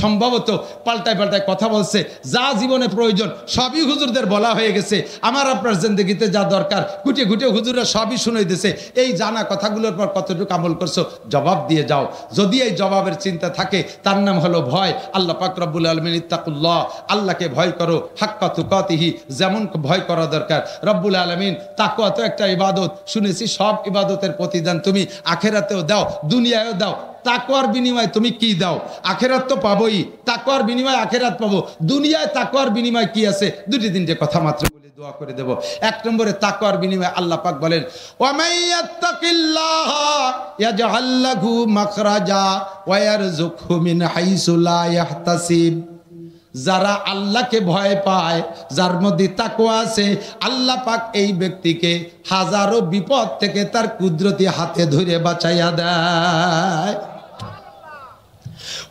সম্ভবত পাল্টায় কথা বলছে। যা জীবনে প্রয়োজন সবই হুজুরদের বলা হয়ে গেছে। আমার আপনার জিন্দেগিতে যা দরকার গুটে গুটে হুজুররা সবই শুনাই দিয়েছে। এই জানা কথাগুলোর পর কতটুকু আমল করছো জবাব দিয়ে যাও। যদি এই জবাবের চিন্তা থাকে তার নাম হলো ভয়। আল্লাহ পাক রব্বুল আলামিন ইত্তাকুল্লাহ, আল্লাহকে ভয় করো হাক্কা তুকাতিহি, যেমন ভয় করা দরকার। রব্বুল আলামিন, তাকওয়া তো একটা ইবাদত, শুনেছি সব ইবাদতের প্রতিদান তুমি আখিরাতেও দাও, দুনিয়ায়ও দাও। তাকওয়ার বিনিময়ে তুমি কি দাও? আখিরাত তো পাবোই, তাকওয়ার বিনিময়ে আখিরাত পাবো। দুনিয়ায় তাকওয়ার বিনিময়ে কি আছে? 2-3টে কথা মাত্র বলে দোয়া করে দেব। 1 নম্বরে তাকওয়ার বিনিময়ে আল্লাহ পাক বলেন, ওয়া মাইয়াত্তাকিল্লাহা ইয়াজআল লাহু মাখরাজা ওয়া ইয়ারযুকহু মিন হাইসু লা ইয়াহতাসিব। যারা আল্লাহকে ভয় পায়, যার মধ্যে তাকওয়া আছে, আল্লাহ পাক এই ব্যক্তিকে হাজারো বিপদ থেকে তার কুদরতি হাতে ধরে বাঁচাইয়া দেয়।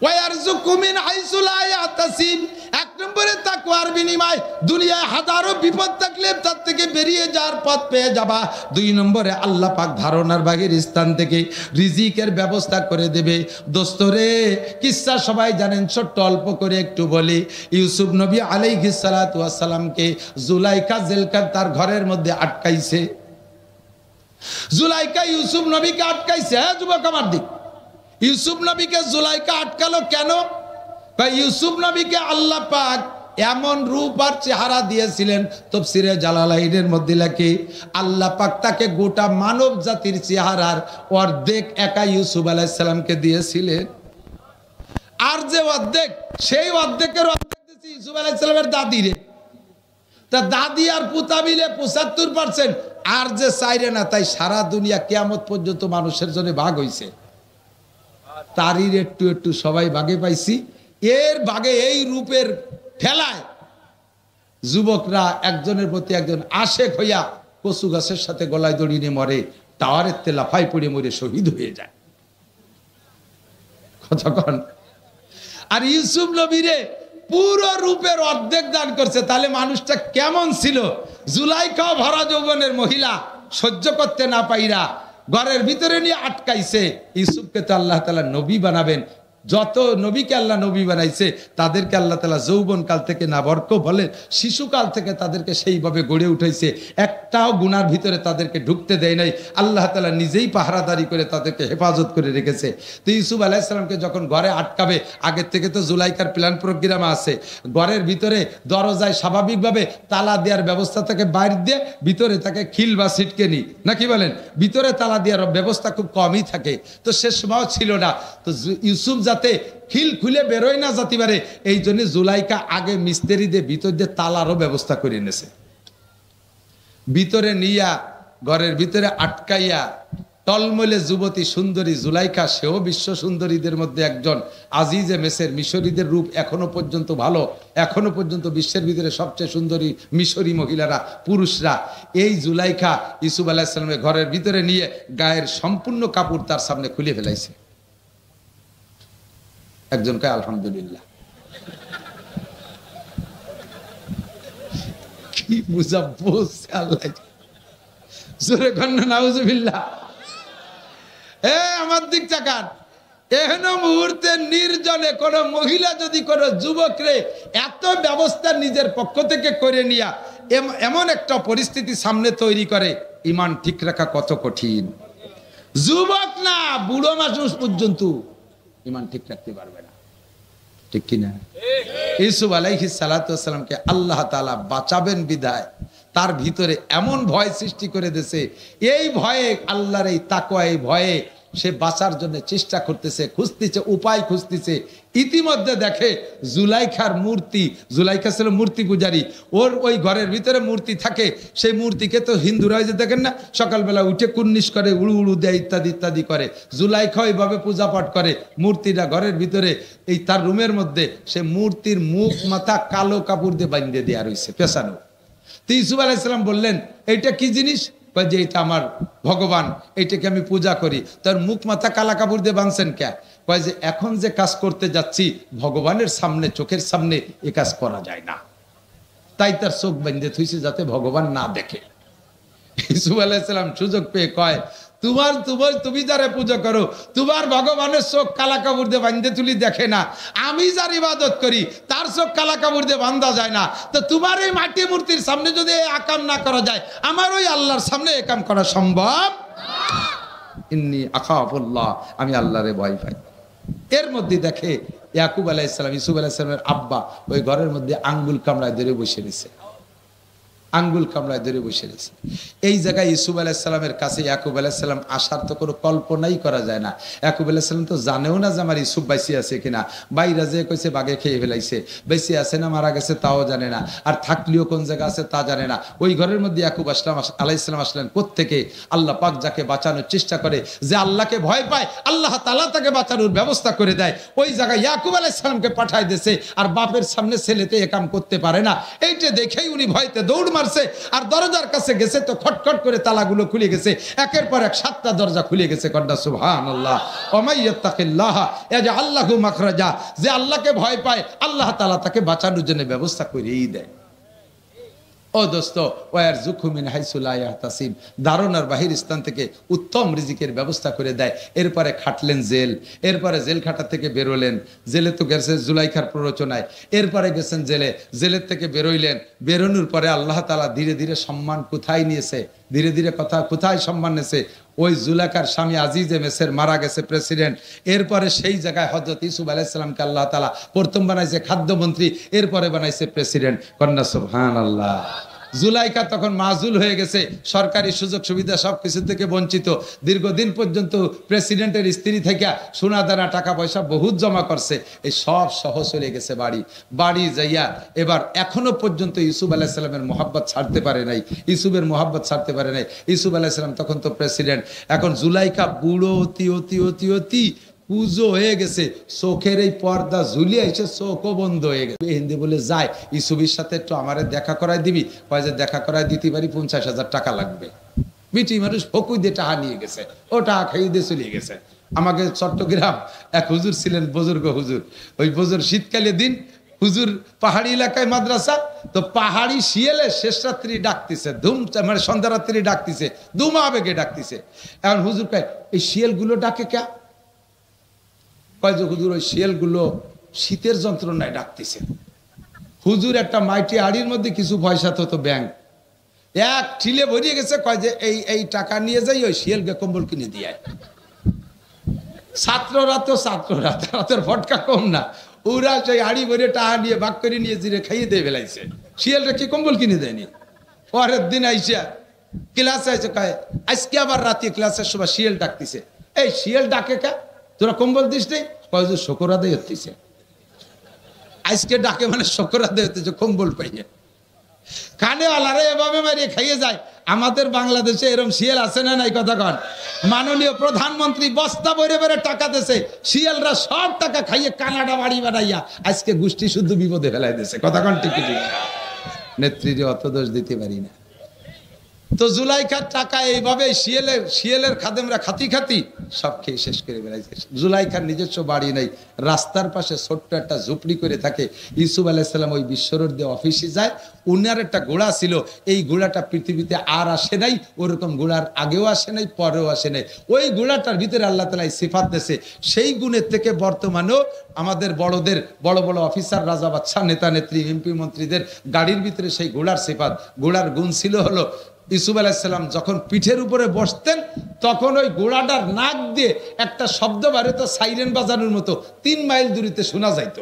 ওয়ারযুকহু মিন হাইসু লা ইয়াহতাসিব। 1 নম্বরে তাকওয়ার বিনিময় দুনিয়ায় হাজারো বিপদ থাকলে তার থেকে বেরিয়ে যাওয়ার পথ পেয়ে যাবা। 2 নম্বরে আল্লাহ পাক ধারণার বাহির স্থান থেকে রিজিকের ব্যবস্থা করে দেবে। দোস্তরে কিসসা সবাই জানেন, ছোট্ট অল্প করে একটু বলি। ইউসুফ নবী আলাইহিস সালাতু ওয়াস সালামকে জুলাইখা জেলখার তার ঘরের মধ্যে আটকাইছে। জুলাইখা ইউসুফ নবীকে আটকাইছে। হ্যাঁ যুবক আমার দিক, ইউসুফ নবীকে জুলাইখা আটকালো কেন? ইউসুফ নবীকে আল্লাহ পাক এমন রূপ আর চেহারা দিয়েছিলেন, তাফসীরে জালালাইনের মধ্যে লেখে আল্লাহ পাক তাকে গোটা মানব জাতির চেহারার অর্ধেক একা ইউসুফ আলাইহিস সালামকে দিয়েছিলেন। আর যে অর্ধেক, সেই অর্ধেকের অর্ধেক দিয়েছে ইউসুফ আলাইহিস সালামের দাদিরে। তা দাদি আর পুতা মিলে 75%। আর যে চাইরে না, তাই সারা দুনিয়া কিয়ামত পর্যন্ত মানুষের জন্য ভাগ হইছে। তারই একটু একটু সবাই ভাগে পাইছি। এর ভাগে এই রূপের ঠেলায় যুবকরা একজনের প্রতি একজন আশেক হইয়া কচু গাছের সাথে গলায় দড়ি নিয়ে মরে, টাওয়ারের তে লাফাই পড়ে মরে শহীদ হয়ে যায়। কতক্ষণ? আর ইউসুফ নবীরে পুরো রূপের অর্ধেক দান করছে। তাহলে মানুষটা কেমন ছিল? জুলাইখা ভরা যৌবনের মহিলা সহ্য করতে না পাইরা ঘরের ভিতরে নিয়ে আটকাইছে। ইউসুফকে তো আল্লাহ তাআলা নবী বানাবেন। যত নবীকে আল্লাহ নবী বানাইছে তাদেরকে আল্লাহ তাআলা যৌবন কাল থেকে না বরক বলে, শিশুকাল থেকে তাদেরকে সেইভাবে গড়ে উঠাইছে। একটাও গুনার ভিতরে তাদেরকে ঢুকতে দেয় নাই। আল্লাহ তাআলা নিজেই পাহারাদারি করে তাদেরকে হেফাজত করে রেখেছে। তো ইউসুফ আলাইহিস সালামকে যখন ঘরে আটকাবে, আগের থেকে তো জুলাইখার প্ল্যান প্রোগ্রাম আছে। ঘরের ভিতরে দরজায় স্বাভাবিকভাবে তালা দেওয়ার ব্যবস্থা থেকে বাইরে দিয়ে ভিতরে তাকে খিল বা ছিটকে নি, নাকি বলেন? ভিতরে তালা দেওয়ার ব্যবস্থা খুব কমই থাকে। তো সে সময় ছিল না। তো ইউসুফ যাতে খিল খুলে বেরোয় না যেতে পারে, এই জন্য জুলাইখা আগে মিস্ত্রি দিয়ে ভিতর দিয়ে তালারও ব্যবস্থা করে এনেছে। ভিতরে নিয়া ঘরের ভিতরে আটকাইয়া টলমলে যুবতী সুন্দরী জুলাইখা, সেও বিশ্ব সুন্দরীদের মধ্যে একজন। আজিজে মেসের মিশরীদের রূপ এখনো পর্যন্ত ভালো, এখনো পর্যন্ত বিশ্বের ভিতরে সবচেয়ে সুন্দরী মিশরী মহিলারা, পুরুষরা। এই জুলাইখা ইউসুফ আলাইহিস সালামের ঘরের ভিতরে নিয়ে গায়ের সম্পূর্ণ কাপড় তার সামনে খুলে ফেলাইছে। একজন কয় আলহামদুলিল্লাহ। কি বুঝা বলছে আল্লাহ, জোরে কন্যা নাউজুবিল্লাহ। আমার দিক তাকান, এহেন মুহূর্তে নির্জনে কোন মহিলা যদি কোন যুবকরে এত ব্যবস্থা নিজের পক্ষ থেকে করে নিয়া এমন একটা পরিস্থিতি সামনে তৈরি করে, ইমান ঠিক রাখা কত কঠিন। যুবক না, বুড়ো মানুষ পর্যন্ত ইমান ঠিক রাখতে পারবে না, ঠিক কিনা? ইউসুফ আলাইহিস সালাতু ওয়াস সালামকে আল্লাহ তাআলা বাঁচাবেন বিধায় তার ভিতরে এমন ভয় সৃষ্টি করে দিয়েছে। এই ভয়ে, আল্লাহর এই তাকওয়া, এই ভয়ে সে বাঁচার জন্য চেষ্টা করতেছে, খুঁজতেছে, উপায় খুঁজতেছে। ইতিমধ্যে দেখে জুলাইখার মূর্তি, জুলাইখা ছিল মূর্তি পূজারী, ওর ওই ঘরের ভিতরে মূর্তি থাকে। সেই মূর্তিকে তো হিন্দুরা যে দেখেন না, সকালবেলা উঠে কুর্নিশ করে, উড়ু উড়ু দেয়, ইত্যাদি ইত্যাদি করে। জুলাইখা ওইভাবে পূজা পাঠ করে। মূর্তিটা ঘরের ভিতরে, এই তার রুমের মধ্যে, সে মূর্তির মুখ মাথা কালো কাপড় দিয়ে বাঁধিয়ে দেওয়া রয়েছে, পেছানো। তো ইউসুফ আলাইহিস সালাম বললেন, এইটা কি জিনিস? যে এটা আমার ভগবান, এইটাকে আমি পূজা করি। তার মুখ মাথা কালা কাপড় দিয়ে বাঁধছেন কে? কয় যে এখন যে কাজ করতে যাচ্ছি ভগবানের সামনে, চোখের সামনে এ কাজ করা যায় না, তাই তার চোখ বেঁধে থুইছে যাতে ভগবান না দেখে। ইউসুফ আলাইহিস সালাম সুযোগ পেয়ে কয়, তুমি যারে পূজা করো, তোমার ভগবানের চোখ কালা কাপড় দিয়ে বাঁধতে তুলি দেখে না, আমি যার ইবাদত করি তার চোখ কালা কাপড় দিয়ে বাঁধা যায় না। তো তোমার এই মাটি মূর্তির সামনে যদি আকাম না করা যায়, আমার ওই আল্লাহর সামনে এই কাম করা সম্ভব? ইন্নী আখাফুল্লাহ, আমি আল্লাহরে ভয় পাই। এর মধ্যে দেখে ইয়াকুব আলাইহিস সালাম, ইউসুফ আলাইহিস সালামের আব্বা ওই ঘরের মধ্যে আঙ্গুল কামড়ায় ধরে বসে রয়েছে, আঙ্গুল কামড়ায় ধরে বসে রয়েছে। এই জায়গায় ইউসুফ আলাইহিস সালামের কাছে ইয়াকুব আলাইহিস সালাম আসার তো কোনো কল্পনাই করা যায় না। ইয়াকুব আলাইহিস সালাম তো জানেও না যে আমার ইউসুফ বাইসে আছে কিনা। বাইরা যে কইছে বাগে খেয়ে ফেলাইছে, বেঁচে আছে না মারা গেছে তাও জানে না, আর থাকলেও কোন জায়গা আছে তা জানে না। ওই ঘরের মধ্যে ইয়াকুব আলাইহিস সালাম আসলেন কোত্থেকে? আল্লাহ পাক যাকে বাঁচানোর চেষ্টা করে, যে আল্লাহকে ভয় পায়, আল্লাহ তাআলা তাকে বাঁচানোর ব্যবস্থা করে দেয়। ওই জায়গায় ইয়াকুব আলাইহিস সালামকে পাঠায় দিয়েছে, আর বাপের সামনে ছেলেতে এ কাম করতে পারে না। এইটা দেখেই উনি ভয়তে দৌড় মারছে, আর দরজার কাছে গেছে তো খটখট করে তালাগুলো খুলে গেছে, একের পর এক 7টা দরজা খুলে গেছে। কন্যা সুবহানাল্লাহ। ওমাইয়াত্তাকিল্লাহ ইয়াজআল লাহু মাখরাজা, যে আল্লাহকে ভয় পায় আল্লাহ তাআলা তাকে বাঁচানোর জন্য ব্যবস্থা করেই দেয়। ও দোস্ত, ওয়ারযুকহু মিন হাইসু লা ইয়াহতাসিব, দারুণার বাহির স্থান থেকে উত্তম রিজিকের ব্যবস্থা করে দেয়। এরপরে খাটলেন জেল, এরপরে জেল খাটা থেকে বেরোলেন, জেলে তো গেছে জুলাইখার প্ররোচনায়, এরপরে গেছেন জেলে, জেলের থেকে বেরোইলেন। বেরোনোর পরে আল্লাহ তাআলা ধীরে ধীরে সম্মান কোথায় নিয়েছে, ধীরে ধীরে কোথায় সম্মান নিয়েছে? ওই জুলাইখার স্বামী আজিজে মেসের মারা গেছে প্রেসিডেন্ট, এরপরে সেই জায়গায় হযরত ইউসুফ আলাইহিস সালামকে আল্লাহ তাআলা প্রথম বানাইছে খাদ্যমন্ত্রী, এরপরে বানাইছে প্রেসিডেন্ট। কন্যা সুবহানাল্লাহ। জুলাইখা তখন মাজুল হয়ে গেছে, সরকারি সুযোগ সুবিধা সবকিছু থেকে বঞ্চিত। দীর্ঘদিন পর্যন্ত প্রেসিডেন্টের স্ত্রী থেকে সোনা দানা টাকা পয়সা বহুত জমা করছে, এই সব সহ চলে গেছে বাড়ি যাইয়া এবার এখনো পর্যন্ত ইউসুফ আলাইহিস সালামের মোহাব্বত ছাড়তে পারে নাই, ইউসুফের মোহাব্বত ছাড়তে পারে নাই। ইউসুফ আলাইহিস সালাম তখন তো প্রেসিডেন্ট, এখন জুলাইখা বুড়ো অতি পুজো হয়ে গেছে, চোখের এই পর্দা ঝুলিয়ে এসে চোখও বন্ধ হয়ে গেছে। হিন্দি বলে যায়, ইউসুফের সাথে একটু আমারে দেখা করাই দিবি? কয় যে দেখা করাই দিতে পারি, 50,000 টাকা লাগবে। বিটি মানুষ ফকুই দিয়ে টাকা নিয়ে গেছে, ও টাকা খাইয়ে দিয়ে চলে গেছে। আমাকে চট্টগ্রাম এক হুজুর ছিলেন, বুজুর্গ হুজুর, ওই বুজুর শীতকালে দিন হুজুর পাহাড়ি এলাকায় মাদ্রাসা, তো পাহাড়ি শিয়ালে শেষ রাত্রি ডাকতেছে, মানে সন্ধ্যা রাত্রি ডাকতেছে, ধুমা আবেগে ডাকতেছে। এখন হুজুর কয় এই শিয়ালগুলো ডাকে কে? কয় যে হুজুর ওই শিয়ালগুলো শীতের যন্ত্রণায় ডাকতেছে। হুজুর একটা মাইটি হাড়ির মধ্যে কিছু পয়সা তো ব্যাংক এক ঠিলে ভরিয়ে গেছে, কয় যে এই টাকা নিয়ে যাই ওই শিয়ালকে কম্বল কিনে দিয়ে। ছাত্ররা রাতের ফটকা কম না, ওরা সেই হাড়ি ভরে টাকা নিয়ে ভাগ করে নিয়ে জিরে খাইয়ে দিয়ে ফেলাইছে। শিয়ালটা কি কম্বল কিনে দেয়নি? পরের দিন আইসা ক্লাসে আইসে কয় আজকে আবার রাতে ক্লাসের সময় শিয়াল ডাকতেছে। এই শিয়াল ডাকে কা? তোরা কম্বল দিস নেই? কয় যে শকর আদায় হতেছে। আজকে ডাকে মানে শকর আদায় হতেছে, কম্বল পাইয়ে। কানে আলারে এভাবে মারিয়ে খাইয়ে যায়, আমাদের বাংলাদেশে এরকম শিয়াল আছে না নাই কথা কন? মাননীয় প্রধানমন্ত্রী বস্তা ভরে ভরে টাকা দেশে, শিয়ালরা সব টাকা খাইয়ে কানাডা বাড়ি বানাইয়া আজকে গোষ্ঠী শুদ্ধ বিপদে ফেলাই দিয়েছে। কথা কন ঠিক ঠিক? নেত্রীরে অত দোষ দিতে পারি না। তো জুলাইখার টাকা এইভাবে শিয়ালের খাদেমরা খাতি খাতি সব খেয়ে শেষ করে বেড়াইছে। জুলাইখার নিজস্ব বাড়ি নেই, রাস্তার পাশে ছোট্ট একটা ঝুপড়ি করে থাকে। ইউসুফ আলাইসাল্লাম ওই বিশ্বরোড দিয়ে অফিসে যায়। উনার একটা ঘোড়া ছিল, এই ঘোড়াটা পৃথিবীতে আর আসে নাই, ওরকম ঘোড়ার আগেও আসে নাই, পরেও আসে নাই। ওই ঘোড়াটার ভিতরে আল্লাহ তাআলা সিফাত দিয়েছে, সেই গুণের থেকে বর্তমানেও আমাদের বড়দের বড় বড় অফিসার, রাজা বাদশা, নেতা নেত্রী, এমপি মন্ত্রীদের গাড়ির ভিতরে সেই ঘোড়ার সিফাত। ঘোড়ার গুণ ছিল হলো ইউসুফ আলাইহিসসালাম যখন পিঠের উপরে বসতেন তখন ওই ঘোড়াটার নাক দিয়ে একটা শব্দ বাড়িত, সাইরেন বাজানোর মতো 3 মাইল দূরিতে শোনা যাইত।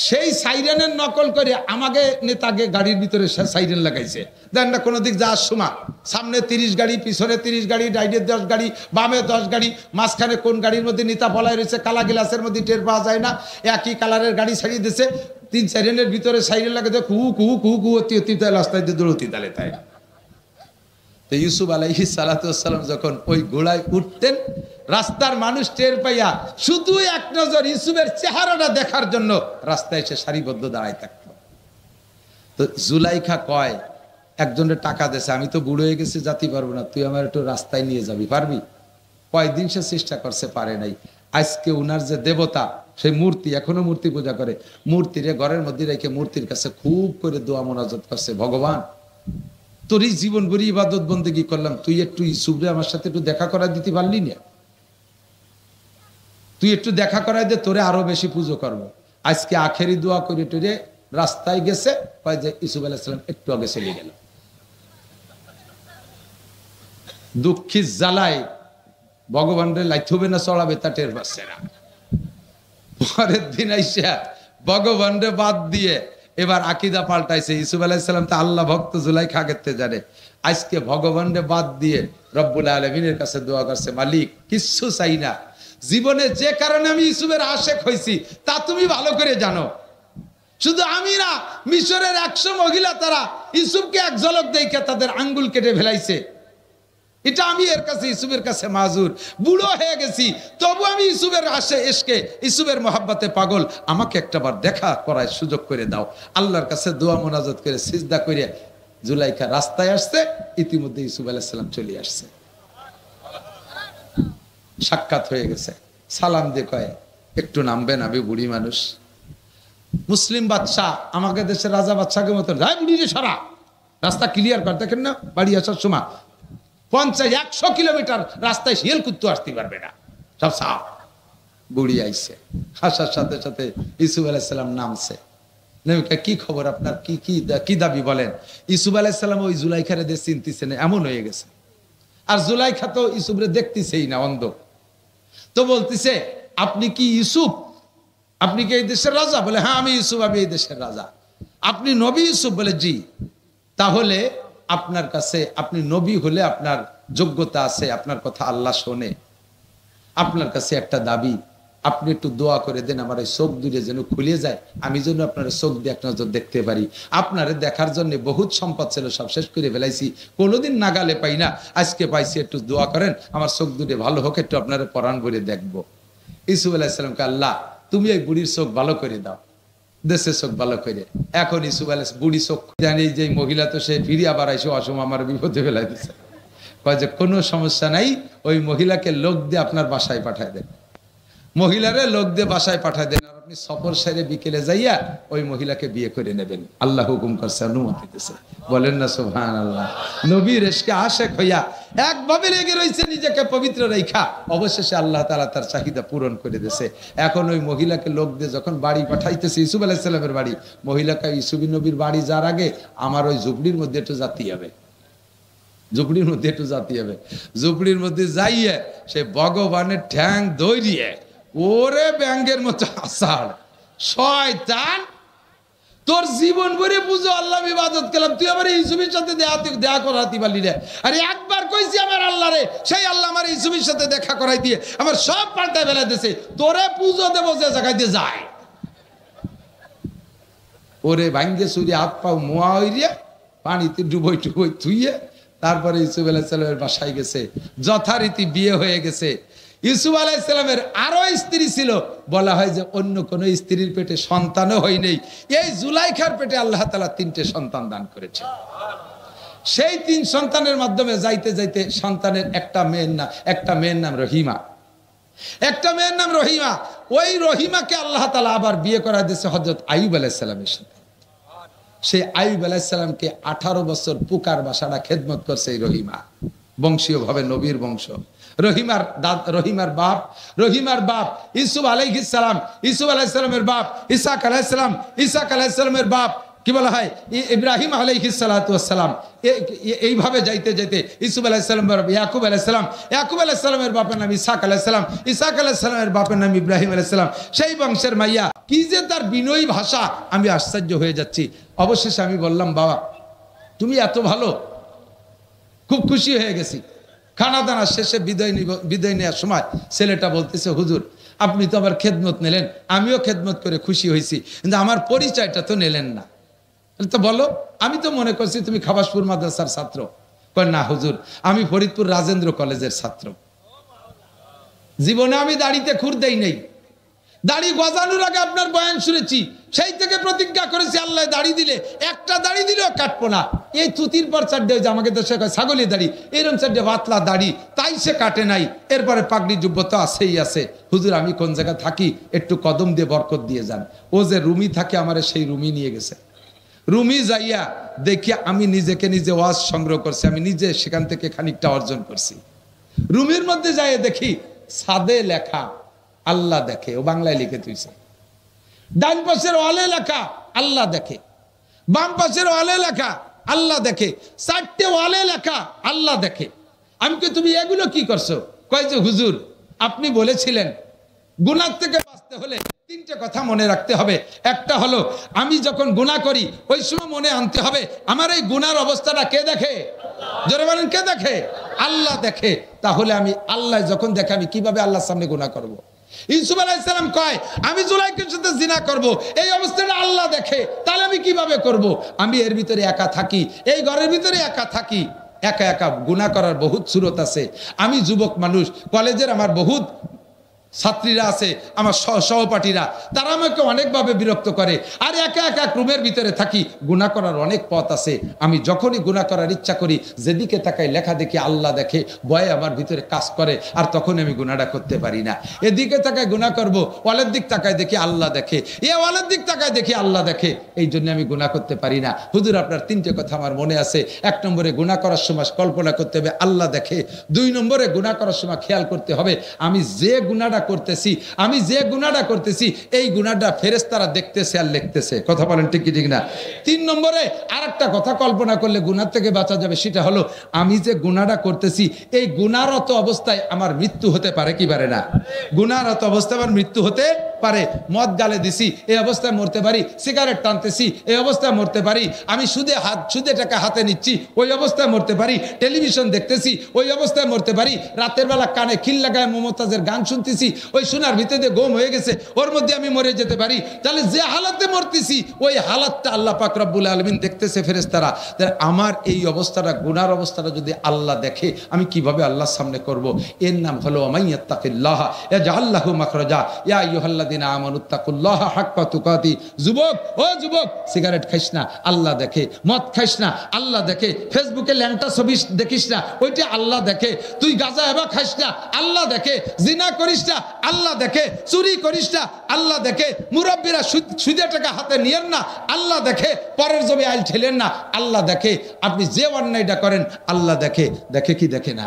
সেই সাইরেনের নকল করে আমাকে নেতাকে গাড়ির ভিতরে সাইরেন লাগাইছে। দেন না কোনো দিক যাওয়ার সময় সামনে 30 গাড়ি, পিছনে 30 গাড়ি, ডাইডে 10 গাড়ি, বামে 10 গাড়ি, মাঝখানে কোন গাড়ির মধ্যে নেতা ফলাই রয়েছে কালা গ্লাসের মধ্যে টের পাওয়া যায় না। একই কালারের গাড়ি ছাড়িয়ে দিছে, 3 সাইরেনের ভিতরে সাইরেন লাগাতে কুহু কুহু কুহু কুহু অতি অতি রাস্তায় দিয়ে দৌড়তি তালে তাই। তো ইউসুফ আলাইহিস সালাতু ওয়াস সালাম যখন ওই ঘোড়ায় উঠতেন, রাস্তার মানুষ টের পাইয়া শুধু এক নজর ইউসুফের চেহারাটা দেখার জন্য রাস্তায় এসে সারিবদ্ধ দাঁড়ায় থাকতো। তো জুলাইখা কয়, একজনের টাকা দেছে, আমি তো বুড়ো হয়ে গেছি, যাতে পারবো না, তুই আমার একটু রাস্তায় নিয়ে যাবি, পারবি? কয়দিন সে চেষ্টা করছে, পারে নাই। আজকে উনার যে দেবতা, সেই মূর্তি, এখনো মূর্তি পূজা করে, মূর্তিরে ঘরের মধ্যে রেখে মূর্তির কাছে খুব করে দোয়া মোনাজাত করছে, ভগবান তোর এই জীবন ভরি ইবাদত বন্দেগী করলাম, তুই একটু ইউসুফরে আমার সাথে একটু দেখা করাই দিতে পারলি না? তুই একটু দেখা করাই দে, তোরে আরো বেশি পুজো করবো। আজকে আখেরি দোয়া করে টরে রাস্তায় গেছে, কয় যে ইউসুফ আলাইহিস সালাম একটু আগে চলে গেল। দুঃখী জ্বালায় ভগবানরে লাইথবে না চড়াবে তা টের পাচ্ছে না। পরের দিন আইসা ভগবানরে বাদ দিয়ে এবার আকিদা পাল্টাইছে। ইউসুফ আলাইহিস সালাম তো আল্লাহ ভক্ত, জুলাইখা আগেতে জানে। আজকে ভগবানরে বাদ দিয়ে রব্বুল আলামিনের কাছে দোয়া করছে, মালিক কিচ্ছু চাই না, জীবনে যে কারণে আমি ইউসুফের আশেক হয়েছি তা তুমি ভালো করে জানো। শুধু আমি না, মিশরের 100 মহিলা তারা ইউসুফকে এক ঝলক দেখে তাদের আঙ্গুল কেটে ফেলাইছে। এটা আমি এর কাছে, ইউসুফের কাছে মাজুর, বুড়ো হয়ে গেছি, তবু আমি ইউসুফের আশে এসকে, ইউসুফের মহাব্বতে পাগল, আমাকে একটাবার দেখা করার সুযোগ করে দাও। আল্লাহর কাছে দোয়া মোনাজাত করে সিজদা করে জুলাইখা রাস্তায় আসছে। ইতিমধ্যে ইউসুফ আলাইহিস সালাম চলে আসছে, সাক্ষাৎ হয়ে গেছে। সালাম দিয়ে কয়, একটু নামবেন, আমি বুড়ি মানুষ। মুসলিম বাদশাহ, আমাকে দেশের রাজা বাদশাকে মতো, যাই বুড়ি রে সারা রাস্তা ক্লিয়ার কর, দেখেন না বাড়ি আসার সময় 50-100 কিলোমিটার রাস্তায় শিয়াল কুত্তু আসতে পারবে না, সব সাফ। বুড়ি আইছে, আসার সাথে সাথে ইউসুফ আলাইহিস সালাম নামছে। কি খবর আপনার, কি দাবি বলেন? ইউসুফ আলাইহিস সালাম ওই জুলাইখারে দিয়ে চিনতেছে না, এমন হয়ে গেছে। আর জুলাইখা তো ইউসুফরে দেখতেছেই না, অন্ধ। তো বলতেছে, আপনি কি ইউসুফ? আপনি কি এই দেশের রাজা? বলে হ্যাঁ আমি ইউসুফ, আমি এই দেশের রাজা। আপনি নবী ইউসুফ? বলে জি। তাহলে আপনার কাছে, আপনি নবী হলে আপনার যোগ্যতা আছে, আপনার কথা আল্লাহ শোনে। আপনার কাছে একটা দাবি, আপনি একটু দোয়া করে দেন আমার এই চোখ দুটো যেন খুলে যায়, আমি যেন আপনার চোখ দিয়ে এক নজর দেখতে পারি। আপনারে দেখার জন্য বহুত সম্পদ ছিল, সব শেষ করে ফেলাইছি, কোনোদিন নাগালে পাই না, আজকে পাইছি, একটু দোয়া করেন আমার চোখ দুটো ভালো হোক, একটু আপনারা পরাণ করে দেখবো। ইউসুফ আলাইহিস সালামকে, আল্লাহ তুমি এই বুড়ির চোখ ভালো করে দাও, দেশের চোখ ভালো করে। এখন ইউসুফ আলাইহিস বুড়ি চোখ জানি যে মহিলা তো সে ফিরিয়া বাড়াইছে, অসময় আমার বিপদে ফেলাই দিচ্ছে। কয় যে কোনো সমস্যা নাই, ওই মহিলাকে লোক দিয়ে আপনার বাসায় পাঠায় দেন, মহিলারে লোক দিয়ে বাসায় পাঠায় দেন, আর আপনি সফর সেরে বিকেলে যাইয়া ওই মহিলাকে বিয়ে করে নেবেন। আল্লাহ হুকুম করছে, অনুমতি দিতেছে, বলেন না সুবহানাল্লাহ। নবীর ইশকে আশেক হইয়া একভাবে লেগে রয়েছে নিজেকে পবিত্র রেখা, অবশেষে আল্লাহ তাআলা তার চাহিদা পূরণ করে দিয়েছে। এখন ওই মহিলাকে লোক দিয়ে যখন বাড়ি পাঠাইতেছে, ইউসুফ আলাইহিস সালামের বাড়ি, মহিলাকে ইউসুফ নবীর বাড়ি যার আগে আমার ওই ঝুপড়ির মধ্যে একটু জাতি হবে, ঝুপড়ির মধ্যে একটু জাতি হবে। ঝুপড়ির মধ্যে যাইয়ে সে ভগবানের ঠ্যাং দৌড়িয়ে, ওরে ব্যাঙ্গের মতো আসার শয়তান, তোর জীবন ভরে বুঝো আল্লাহ ইবাদত করলাম, তুই আমার ইউসুফের সাথে দেখা করাতে পারলি রে? আরে একবার কইছি আমার আল্লাহ রে, সেই আল্লাহ আমার ইউসুফের সাথে দেখা করাই দিয়ে আমার সব পাল্টায় ফেলে দিয়েছে, তোরে পুজো দেবো যে জায়গায় দিয়ে যায়। ওরে ভাঙ্গে চুরি হাত পাও মোয়া হইয়া পানিতে ডুবোই টুবোই থুইয়ে তারপরে ইউসুফ আলাইহিস সালামের বাসায় গেছে। যথারীতি বিয়ে হয়ে গেছে। ইউসুফ আলাইহিস সালামের আরো স্ত্রী ছিল, বলা হয় যে অন্য কোন স্ত্রীর পেটে সন্তানও হয় নাই। এই জুলাইখার পেটে আল্লাহ তাআলা 3টে সন্তান দান করেছে। সেই 3 সন্তানের মাধ্যমে যাইতে যাইতে সন্তানের একটা মেয়ের নাম রহিমা, একটা মেয়ের নাম রহিমা। ওই রহিমাকে আল্লাহ তাআলা আবার বিয়ে করা দিয়েছে হযরত আইয়ুব আলাইহিস সালামের সাথে। সেই আইয়ুব আলাইহিস সালামকে 18 বছর পুকার বাসাটা খেদমত করছে এই রহিমা, বংশীয় ভাবে নবীর বংশ। রহিমার বাপ ইউসুফ আলাইহিস সালাম, ইউসুফ আলাইহিস সালামের বাপ ইসহাক আলাইহিস সালাম, ইসহাক আলাইহিস সালামের বাপ কি বলা হয় ইব্রাহিম আলাইহিস সালাতু ওয়াস সালাম। এইভাবে যাইতে যাইতে ইউসুফ আলাইহিস সালামের ইয়াকুব আলাইহিস সালাম, ইয়াকুব আলাইহিস সালামের বাপের নাম ইসহাক আলাইহিস সালাম, ইসহাক আলাইহিস সালামের বাপের নাম ইব্রাহিম আলাইহিস সালাম। সেই বংশের মাইয়া, কি যে তার বিনয়ী ভাষা, আমি আশ্চর্য হয়ে যাচ্ছি। অবশেষে আমি বললাম, বাবা তুমি এত ভালো, খুব খুশি হয়ে গেছি। খানা দানা শেষে বিদায় নেওয়ার সময় ছেলেটা বলতেছে, হুজুর আপনি তো আবার খেদমত নিলেন, আমিও খেদমত করে খুশি হয়েছি, কিন্তু আমার পরিচয়টা তো নিলেন না। তো বলো, আমি তো মনে করছি তুমি খাবাসপুর মাদ্রাসার ছাত্র। কয় না হুজুর, আমি ফরিদপুর রাজেন্দ্র কলেজের ছাত্র। জীবনে আমি দাড়িতে খুর দেই নেই। দাড়ি গজানোর আগে আপনার বয়ান শুনেছি, সেই থেকে প্রতিজ্ঞা করেছি আল্লাহ দাড়ি দিলে, একটা দাড়ি দিলেও কাটবো না। এই তুতির পর চারটে, যে আমাকে দেশে কয় ছাগলের দাড়ি, এরকম চারটে পাতলা দাড়ি, তাই সে কাটে নাই। এরপরে পাগড়ি জুব্ব তো আছেই আছে। হুজুর আমি কোন জায়গায় থাকি, একটু কদম দিয়ে বরকত দিয়ে যান। ও যে রুমি থাকে, আমারে সেই রুমি নিয়ে গেছে। রুমি যাইয়া দেখি আমি নিজেকে নিজে ওয়াজ সংগ্রহ করছি, আমি নিজে সেখান থেকে খানিকটা অর্জন করছি। রুমির মধ্যে যাইয়া দেখি সাদে লেখা আল্লাহ দেখে, ও বাংলায় লিখে তুইছে। ডান পাশের ওয়ালে লেখা আল্লাহ দেখে, বাম পাশের ওয়ালে লেখা আল্লাহ দেখে, 4টে ওয়ালে লেখা আল্লাহ দেখে। আমি কি তুমি এগুলো কি করছো? কয় যে হুজুর আপনি বলেছিলেন গুনাহ থেকে বাঁচতে হলে 3টে কথা মনে রাখতে হবে। একটা হলো, আমি যখন গুনাহ করি ওই সময় মনে আনতে হবে আমার এই গুনার অবস্থাটা কে দেখে? জোরে বলেন, কে দেখে? আল্লাহ দেখে। তাহলে আমি আল্লাহ যখন দেখে, আমি কিভাবে আল্লাহর সামনে গুনাহ করব? ইউসুফ আলাইহিস সালাম কয় আমি জুলাইখার সাথে জিনা করব, এই অবস্থাটা আল্লাহ দেখে, তাহলে আমি কিভাবে করব? আমি এর ভিতরে একা থাকি, এই ঘরের ভিতরে একা থাকি, একা একা গুনাহ করার বহুত সুরত আছে। আমি যুবক মানুষ, কলেজের আমার বহুত ছাত্রীরা আছে, আমার সহপাঠীরা, তারা আমাকে অনেকভাবে বিরক্ত করে। আর একা একা রুমের ভিতরে থাকি, গুনাহ করার অনেক পথ আছে। আমি যখনই গুনাহ করার ইচ্ছা করি, যেদিকে তাকাই লেখা দেখি আল্লাহ দেখে, ভয়ে আমার ভিতরে কাজ করে, আর তখন আমি গুনাহটা করতে পারি না। এদিকে তাকায় গুনাহ করব, ওয়ালের দিক তাকায় দেখি আল্লাহ দেখে, ওয়ালের দিক তাকায় দেখি আল্লাহ দেখে, এই জন্য আমি গুনাহ করতে পারি না। হুজুর আপনার 3টে কথা আমার মনে আছে। 1 নম্বরে গুনাহ করার সময় কল্পনা করতে হবে আল্লাহ দেখে। 2 নম্বরে গুনাহ করার সময় খেয়াল করতে হবে আমি যে গুনাহটা করতেছি, এই গুনাহটা ফেরেশতারা দেখতেছে আর লিখতেছে। কথা বলেন ঠিক কি ঠিক না? 3 নম্বরে আরেকটা কথা কল্পনা করলে গুনাহ থেকে বাঁচা যাবে, সেটা হলো আমি যে গুনাহটা করতেছি, এই গুনাহরত অবস্থায় আমার মৃত্যু হতে পারে কি পারে না? গুনাহরত অবস্থায় আমার মৃত্যু হতে পারে। মদ গালে দিছি, এই অবস্থায় মরতে পারি। সিগারেট টানতেছি, এই অবস্থায় মরতে পারি। আমি সুদে টাকা হাতে নিচ্ছি, ওই অবস্থায় মরতে পারি। টেলিভিশন দেখতেছি, ওই অবস্থায় মরতে পারি। রাতের বেলা কানে খিল লাগায় মমতাজের গান শুনতেছি, ওই শোনার ভিতরে দিয়ে গম হয়ে গেছে, ওর মধ্যে আমি মরে যেতে পারি। তাহলে যে হালাতে মরতেছি, ওই হালাতটা আল্লাহ পাক রব্বুল আলামিন দেখতেছে, ফেরেশতারা। আমার এই অবস্থাটা, গুনার অবস্থাটা যদি আল্লাহ দেখে, আমি কিভাবে আল্লাহর সামনে করব? এর নাম হলো মাইয়াত্তাকিল্লাহ ইয়াজআল লাহু মাখরাজা। ইয়া আইয়ুহাল্লাযিনা আমানুত্তাকুল্লাহা হাক্কা তুকাতি। যুবক, ও যুবক, সিগারেট খাইস না, আল্লাহ দেখে। মদ খাইস না, আল্লাহ দেখে। ফেসবুকে ল্যাংটা ছবি দেখিস না, ওইটা আল্লাহ দেখে। তুই গাঁজা এবার খাইস না, আল্লাহ দেখে। জিনা করিস না, আল্লাহ দেখে। চুরি করিস না, আল্লাহ দেখে। মুরব্বীরা সুদে টাকা হাতে নিয়েন না, আল্লাহ দেখে। পরের জমি আইল ঠেলেন না, আল্লাহ দেখে। আপনি যে অন্যায়টা করেন, আল্লাহ দেখে। দেখে কি দেখে না?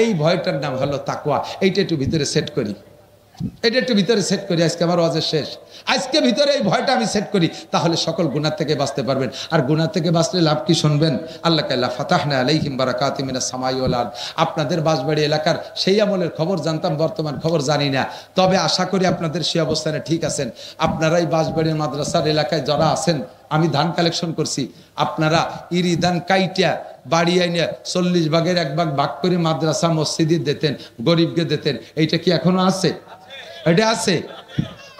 এই ভয়টার নাম হলো তাকওয়া। এইটা একটু ভিতরে সেট করি, আজকে আমার ওয়াজের শেষ। আজকে ভিতরে এই ভয়টা আমি সেট করি, তাহলে সকল গুনাহ থেকে বাঁচতে পারবেন। আর গুনাহ থেকে বাঁচলে লাভ কি শুনবেন? আল্লাহ কাল্লা ফাতাহনা আলাইহিম বারাকাতিম মিনাস সামাই ওয়াল আরদ। আপনাদের বাঁশবাড়ি এলাকার সেই আমলের খবর জানতাম, বর্তমান খবর জানি না। তবে আশা করি আপনাদের সেই অবস্থানে ঠিক আছেন। আপনারাই বাঁশবাড়ির মাদ্রাসার এলাকায় যারা আছেন, আমি ধান কালেকশন করছি, আপনারা ইরি ধান কাইটা বাড়ি আইনে 40 ভাগের 1 ভাগ ভাগ করে মাদ্রাসা মসজিদে দিতেন, গরিবকে দিতেন। এইটা কি এখনো আছে? এটা আছে।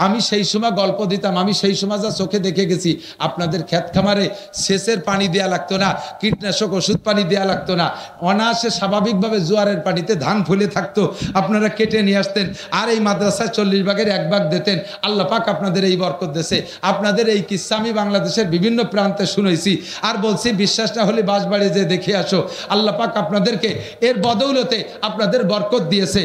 আমি সেই সময় গল্প দিতাম, আমি সেই সময় যা চোখে দেখে গেছি, আপনাদের ক্ষেত খামারে সেচের পানি দেয়া লাগতো না, কীটনাশক ওষুধ পানি দেয়া লাগতো না, অনায়াসে স্বাভাবিকভাবে জোয়ারের পানিতে ধান ফুলে থাকতো, আপনারা কেটে নিয়ে আসতেন, আর এই মাদ্রাসায় 40 ভাগের 1 ভাগ দিতেন। আল্লাহ পাক আপনাদের এই বরকত দেশে, আপনাদের এই কিস্সা আমি বাংলাদেশের বিভিন্ন প্রান্তে শুনেছি, আর বলছি বিশ্বাস না হলে বাঁশবাড়ি যে দেখে আসো। আল্লাহ পাক আপনাদেরকে এর বদৌলতে আপনাদের বরকত দিয়েছে,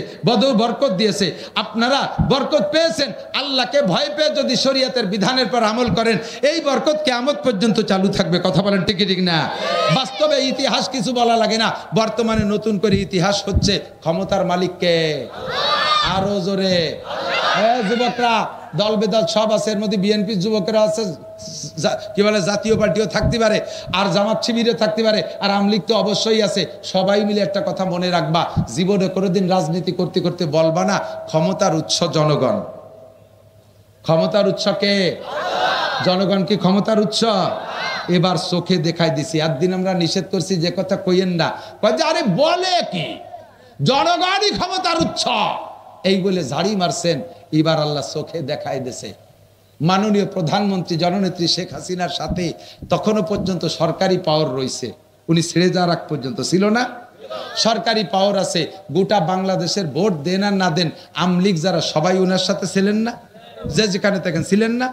বরকত দিয়েছে, আপনারা বরকত পেয়েছেন। আল্লাহকে ভয় পেয়ে যদি শরীয়তের বিধানের পর আমল করেন, এই বরকত কিয়ামত পর্যন্ত চালু থাকবে। কথা বলেন ঠিক ঠিক না? বাস্তবে ইতিহাস কিছু বলা লাগে না, বর্তমানে নতুন করে ইতিহাস হচ্ছে। ক্ষমতার মালিককে আরো জোরে, যুবকরা দল বেদল সব আছে, এর মধ্যে বিএনপির যুবকেরা আছে, কি বলে জাতীয় পার্টিও থাকতে পারে, আর জামাত শিবিরও থাকতে পারে, আর আওয়ামী লীগ তো অবশ্যই আছে। সবাই মিলে একটা কথা মনে রাখবা, জীবনে কোনোদিন রাজনীতি করতে করতে বলবা না ক্ষমতার উৎস জনগণ। ক্ষমতার উৎস কে? জনগণ কি ক্ষমতার উৎস? এবার চোখে দেখাই দিছি। একদিন আমরা নিষেধ করছি যে কথা কইেন না, আরে বলে কি জনগণই ক্ষমতার উৎস, এই বলে ঝাড়ি মারছেন। এবার আল্লাহ চোখে দেখাই দিছে। মাননীয় প্রধানমন্ত্রী জননেত্রী শেখ হাসিনার সাথে তখনও পর্যন্ত সরকারি পাওয়ার রয়েছে, উনি ছেড়ে যাওয়ার আগ পর্যন্ত ছিল না? সরকারি পাওয়ার আছে। গোটা বাংলাদেশের ভোট দেন আর না দেন, আওয়ামী লীগ যারা সবাই উনার সাথে ছিলেন না, যে যেখানে থাকেন ছিলেন না?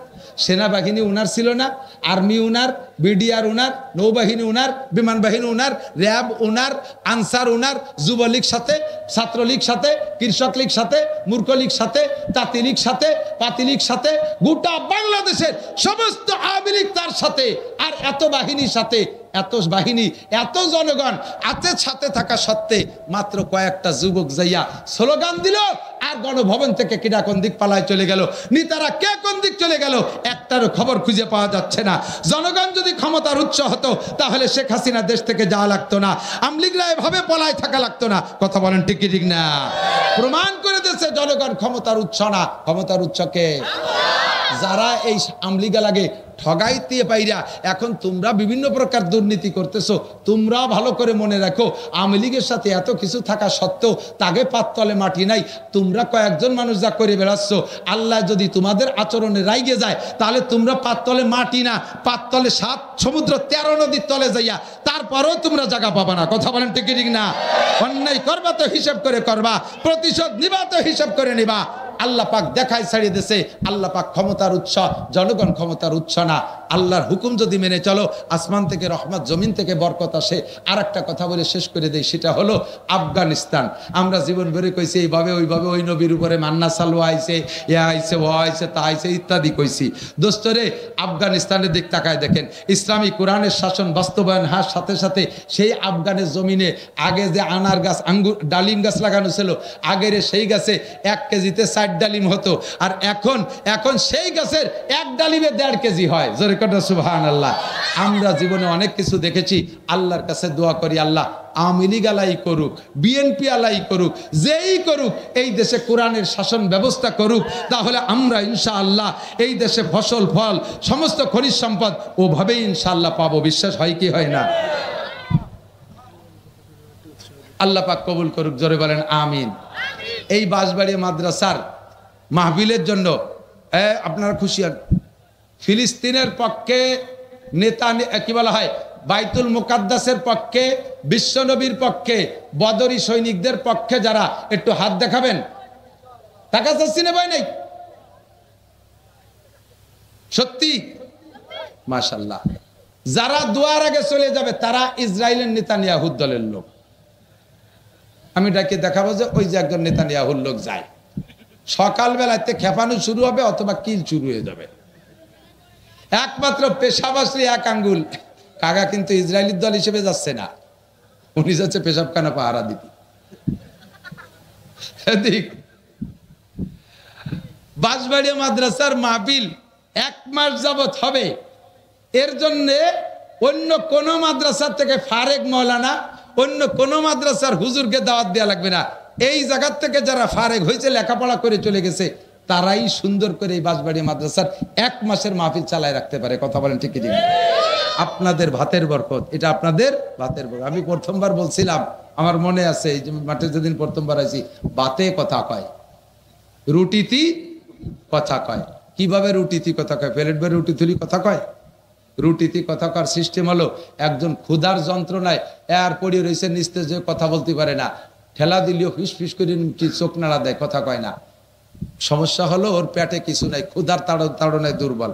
সেনাবাহিনী উনার ছিল না, আর্মি উনার, বিডিআর উনার, নৌবাহিনী উনার, বিমান বাহিনী উনার, র্যাব উনার, আনসার উনার, যুবলীগ সাথে, ছাত্রলীগ সাথে, কৃষক লীগ সাথে, মূর্খ লীগ সাথে, তাঁতি লীগ সাথে, পাতি লীগ সাথে, গোটা বাংলাদেশের সমস্ত আওয়ামী লীগ তার সাথে। আর এত বাহিনীর সাথে, এত বাহিনী, এত জনগণ আছে সাথে থাকা সত্ত্বে মাত্র কয়েকটা যুবক যাইয়া স্লোগান দিল, আর গণভবন থেকে কিনা কোন দিক পালায় চলে গেল, নেতারা কে কোন দিক চলে গেল, একটারও খবর খুঁজে পাওয়া যাচ্ছে না। জনগণ যদি ক্ষমতার উৎস হতো তাহলে শেখ হাসিনা দেশ থেকে যাওয়া লাগতো না, আওয়ামী লীগরা এভাবে পলায় থাকা লাগতো না। কথা বলেন ঠিক ঠিক না? প্রমাণ করে দিয়েছে জনগণ ক্ষমতার উৎস না। ক্ষমতার উৎসকে যারা এই আওয়ামী লীগ লাগে ঠগাইতে পাইরা এখন তোমরা বিভিন্ন প্রকার দুর্নীতি করতেছো, তোমরা ভালো করে মনে রাখো, আওয়ামী লীগের সাথে এত কিছু থাকা সত্ত্বেও তাকে পাততলে মাটি নাই। তোমরা কয়েকজন মানুষ যা করে বেড়াচ্ছ, আল্লাহ যদি তোমাদের আচরণে রাইগে যায় তাহলে তোমরা পাততলে মাটি না, পাততলে 7 সমুদ্র 13 নদীর তলে যাইয়া তারপরেও তোমরা জায়গা পাবা না। কথা বলেন ঠিক ঠিক না? অন্যায় করবা তো হিসাব করে করবা, প্রতিশোধ নিবা তো হিসাব করে নিবা। আল্লাহ পাক দেখায় ছাড়িয়ে দিয়েছে, আল্লাহ পাক ক্ষমতার উৎস, জনগণ ক্ষমতার উৎস না। আল্লাহর হুকুম যদি মেনে চলো, আসমান থেকে রহমত, জমিন থেকে বরকত আসে। আর একটা কথা বলে শেষ করে দেই, সেটা হলো আফগানিস্তান। আমরা জীবন ভরে কইছি এইভাবে ওইভাবে, ওই নবীর উপরে মান্না সালু আইছে, এ আইছে, ও আইছে, তা আইছে ইত্যাদি কইছি। দোস্তরে আফগানিস্তানের দিক তাকায় দেখেন, ইসলামী কোরআনের শাসন বাস্তবায়ন হওয়ার সাথে সাথে সেই আফগানের জমিনে আগে যে আনার গাছ, আঙ্গুর, ডালিম গাছ লাগানো ছিল, আগের সেই গাছে 1 কেজিতে 4 ডালিম হতো, আর এখন সেই গাছের 1 ডালিমে 1.5 কেজি হয়। জোরে কথা সুবহানাল্লাহ। আমরা জীবনে অনেক কিছু দেখেছি। আল্লাহর কাছে দোয়া করি, আল্লাহ আওয়ামী লীগ আলাই করুক, বিএনপি আলাই করুক, যেই করুক, এই দেশে কোরআনের শাসন ব্যবস্থা করুক, তাহলে আমরা ইনশাআল্লাহ এই দেশে ফসল, ফল, সমস্ত খনিজ সম্পদ ওভাবেই ইনশাআল্লাহ পাবো। বিশ্বাস হয় কি হয় না? আল্লাহ পাক কবুল করুক। জোরে বলেন আমিন। এই বাঁশবাড়ি মাদ্রাসার মাহফিলের জন্য আপনারা খুশি হন। ফিলিস্তিনের পক্ষে নেতা, কি বলা হয়, বাইতুল মুকাদ্দাসের পক্ষে, বিশ্বনবীর পক্ষে, বদরি সৈনিকদের পক্ষে যারা, একটু হাত দেখাবেন। টাকা চাচ্ছি না ভাই, নাই সত্যি মাশাআল্লাহ। যারা দুয়ার আগে চলে যাবে তারা ইসরায়েলের নেতানিয়াহুর দলের লোক। আমি ডাকে দেখাবো যে ওই যে একজন নেতানিয়াহুর লোক যায়, সকালবেলাতে খেপানো শুরু হবে অথবা কিল শুরু হয়ে যাবে। একমাত্র পেশাব আসলে 1 আঙ্গুল। কাকা কিন্তু ইসরায়েলের দল হিসেবে যাচ্ছে না, উনি যাচ্ছে পেশাবখানা পাহারা দিতে। বাঁশবাড়িয়া মাদ্রাসার মাহফিল 1 মাস যাবত হবে। এর জন্যে অন্য কোন মাদ্রাসার থেকে ফারেক মৌলানা, অন্য কোন মাদ্রাসার হুজুরকে দাওয়াত দেওয়া লাগবে না। এই জায়গার থেকে যারা ফারেক হয়েছে, লেখাপড়া করে চলে গেছে, তারাই সুন্দর করে এই বাঁশবাড়িয়া মাদ্রাসার 1 মাসের মাহফিল চালায় রাখতে পারে। কথা বলেন ঠিক কি? আপনাদের ভাতের বরকত, এটা আপনাদের ভাতের বরকত। আমি প্রথমবার বলছিলাম, আমার মনে আছে, এই যে মাঠে যেদিন প্রথমবার আইছি, ভাতে কথা কয়, রুটিতি কথা কয়। কিভাবে রুটিতি কথা কয়? প্লেট ভরে রুটি তুলি কথা কয়? রুটিতি কথা কর সিস্টেম হলো একজন ক্ষুধার যন্ত্রণায় এর পড়ে রয়েছে নিস্তেজ হয়ে কথা বলতে পারে না, ঠেলা দিলেও ফিস ফিস করে চোখ নাড়া দেয়, কথা কয় না। সমস্যা হলো ওর পেটে কিছু নাই, ক্ষুধার তাড়নায় দুর্বল।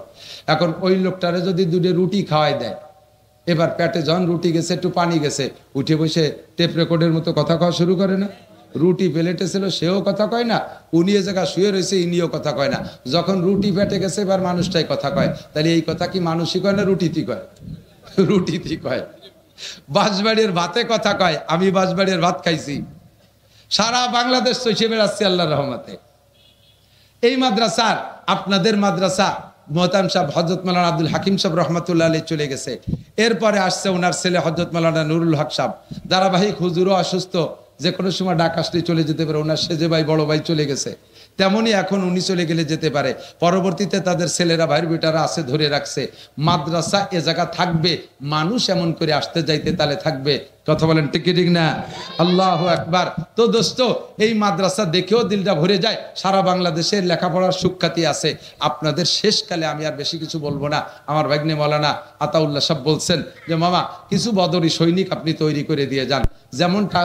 এখন ওই লোকটারে যদি দুটো রুটি খাওয়াই দেয়, এবার পেটে যখন রুটি গেছে একটু পানি গেছে, উঠে বসে টেপ রেকর্ডের মতো কথা কওয়া শুরু করে না। রুটি প্লেটে ছিল সেও কথা কয় না, উনি এ জায়গা শুয়ে রয়েছে ইনিও কথা কয় না। যখন রুটি পেটে গেছে এবার মানুষটাই কথা কয়। তাহলে এই কথা কি মানুষই কয় না রুটিতি কয়? রুটিতি কয়। বাঁশবাড়ির ভাতে কথা কয়, আমি বাঁশবাড়ির ভাত খাইছি, সারা বাংলাদেশ চষে বেড়াচ্ছি আল্লাহর রহমতে। এই মাদ্রাসার আপনাদের মাদ্রাসা মোহতাম সাহেব হযরত মাওলানা আব্দুল হাকিম সাহেব রহমতুল্লাহ আলাইহি চলে গেছে, এরপরে আসছে ওনার ছেলে হযরত মাওলানা নুরুল হক সাহেব। ধারাবাহিক হুজুরও অসুস্থ, যে কোনো সময় ডাক আসলে চলে যেতে পারে। ওনার সেজে ভাই বড় ভাই চলে গেছে, তেমনি এখন উনি চলে গেলে যেতে পারে। পরবর্তীতে তাদের ছেলেরা ভাইয়ের বেটারা আছে ধরে রাখছে মাদ্রাসা এ জায়গা থাকবে, মানুষ এমন করে আসতে যাইতে তাহলে থাকবে। কথা বলেন ঠিক ঠিক না? আল্লাহু আকবার। তো দোস্ত, এই মাদ্রাসা দেখেও দিলটা ভরে যায়। সারা বাংলাদেশের লেখাপড়ার সুখ্যাতি আছে। আপনাদের শেষকালে আমি আর বেশি কিছু বলবো না। আমার ভাগ্নে মাওলানা আতাউল্লাহ সাহেব বলছেন যে মামা কিছু বদরি সৈনিক আপনি তৈরি করে দিয়ে যান। যেমনটা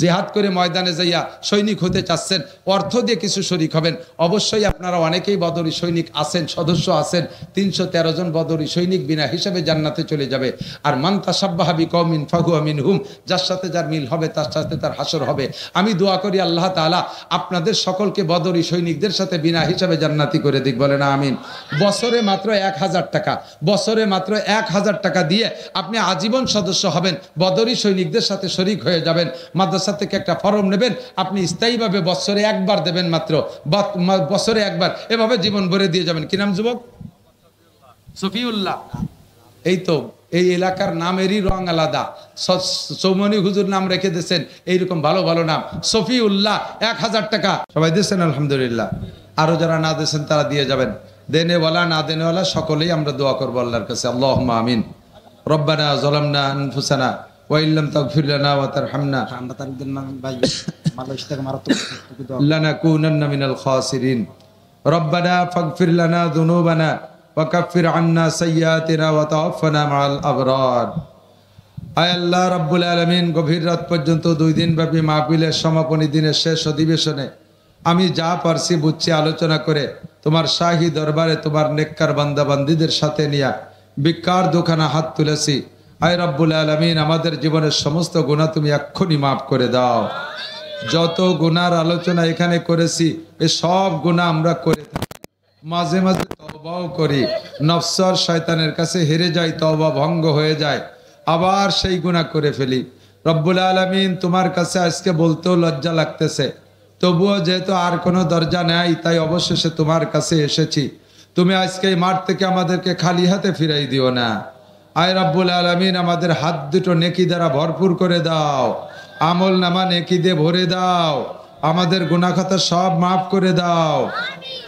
জিহাদ করে ময়দানে যাইয়া সৈনিক হতে চাচ্ছেন, অর্থ দিয়ে কিছু শরিক হবেন। অবশ্যই আপনারা অনেকেই বদরি সৈনিক আছেন, সদস্য আছেন। 313 জন বদরি সৈনিক বিনা হিসাবে জান্নাতে চলে যাবে। আর মান তাশাব্বাহা বিকওমিন ফাহুয়া মিনহুম, যার সাথে যার মিল হবে তার সাথে তার হাসর হবে। আমি দোয়া করি আল্লাহ তাআলা আপনাদের সকলকে বদরি সৈনিকদের সাথে বিনা হিসাবে জান্নাতি করে দিক, বলেন আমিন। বছরে মাত্র 1000 টাকা, বছরে মাত্র 1000 টাকা দিয়ে আপনি আজীবন সদস্য হবেন, বদরি সৈনিকদের সাথে শরিক হয়ে যাবেন। মাদ্রাসা থেকে একটা ফরম নেবেন, আপনি স্থায়ীভাবে বছরে একবার দেবেন, মাত্র বছরে একবার, এভাবে জীবন ভরে দিয়ে যাবেন। কি নাম যুবক? সফিউল্লাহ। এই তো এই এলাকার নামেরই রং আলাদা। চৌমনি হুজুর নাম রেখে দিয়েছেন এইরকম ভালো ভালো নাম, সফিউল্লাহ। 1000 টাকা সবাই দিয়েছেন আলহামদুলিল্লাহ। আরো যারা না দিয়েছেন তারা দিয়ে যাবেন। দেনেওয়ালা না দেনেওয়ালা সকলেই আমরা দোয়া করবো আল্লাহর কাছে, আল্লাহুম্মা আমিন। রব্বানা যালামনা আনফুসানা ওয়া ইল্লাম তাগফির লানা ওয়া তারহামনা লানাকুনান্না মিনাল খাসিরিন। রব্বানা ফাগফির লানা যুনুবানা ওয়া কাফির আন্না সাইয়্যাতিনা ওয়া তাওয়াফানা মাআল আবরার। আয় আল্লাহ রাব্বুল আলামিন, গভীর রাত পর্যন্ত 2 দিন ব্যাপী মাহফিলের সমাপনী দিনের শেষ অধিবেশনে আমি যা পারছি বুঝছি আলোচনা করে তোমার শাহী দরবারে তোমার নেককার বান্দা বান্দীদের সাথে নিয়ে বিকার দোকানে হাত তুলেছি। আয় রাব্বুল আলামিন, আমাদের জীবনের সমস্ত গুনাহ তুমি এক্ষুনি মাফ করে দাও। যত গুনার আলোচনা এখানে করেছি এই সব গুনাহ আমরা করে থাকি, মাঝে মাঝে তওবাও করি, নফস আর শয়তানের কাছে হেরে যাই, তওবা ভঙ্গ হয়ে যায়, আবার সেই গুনাহ করে ফেলি। রব্বুল আলামিন, তোমার কাছে আজকে বলতেও লজ্জা লাগতেছে, তবুও যেহেতু আর কোনো দরজা নেই তাই অবশেষে তোমার কাছে এসেছি। তুমি আজকে এই মাঠ থেকে আমাদেরকে খালি হাতে ফিরাই দিও না। আয় রাব্বুল আলামিন, আমাদের হাত দুটো নেকি দ্বারা ভরপুর করে দাও, আমল নামা নেকি দিয়ে ভরে দাও, আমাদের গুনাহ খাতা সব মাফ করে দাও।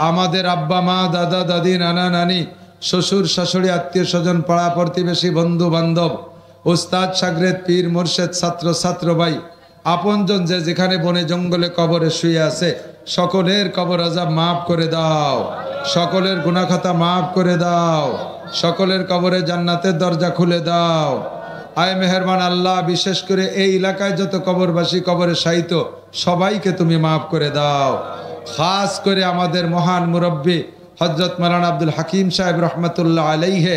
আমাদের আব্বা মা দাদা দাদি নানা নানি শ্বশুর শাশুড়ি আত্মীয় স্বজন পাড়া প্রতিবেশী বন্ধু বান্ধব উস্তাদ শাগরেদ পীর মুর্শেদ ছাত্র ছাত্র ভাই আপনজন যে যেখানে বনে জঙ্গলে কবরে শুয়ে আছে সকলের কবর আযাব মাফ করে দাও, সকলের গুনাহ খাতা মাফ করে দাও, সকলের কবরে জান্নাতের দরজা খুলে দাও। আয় মেহেরবান আল্লাহ, বিশেষ করে এই এলাকায় যত কবরবাসী কবরে শায়িত সবাইকে তুমি মাফ করে দাও। খাস করে আমাদের মহান মুরব্বী হযরত মাওলানা আব্দুল হাকিম সাহেব রহমতুল্লাহ আলাইহি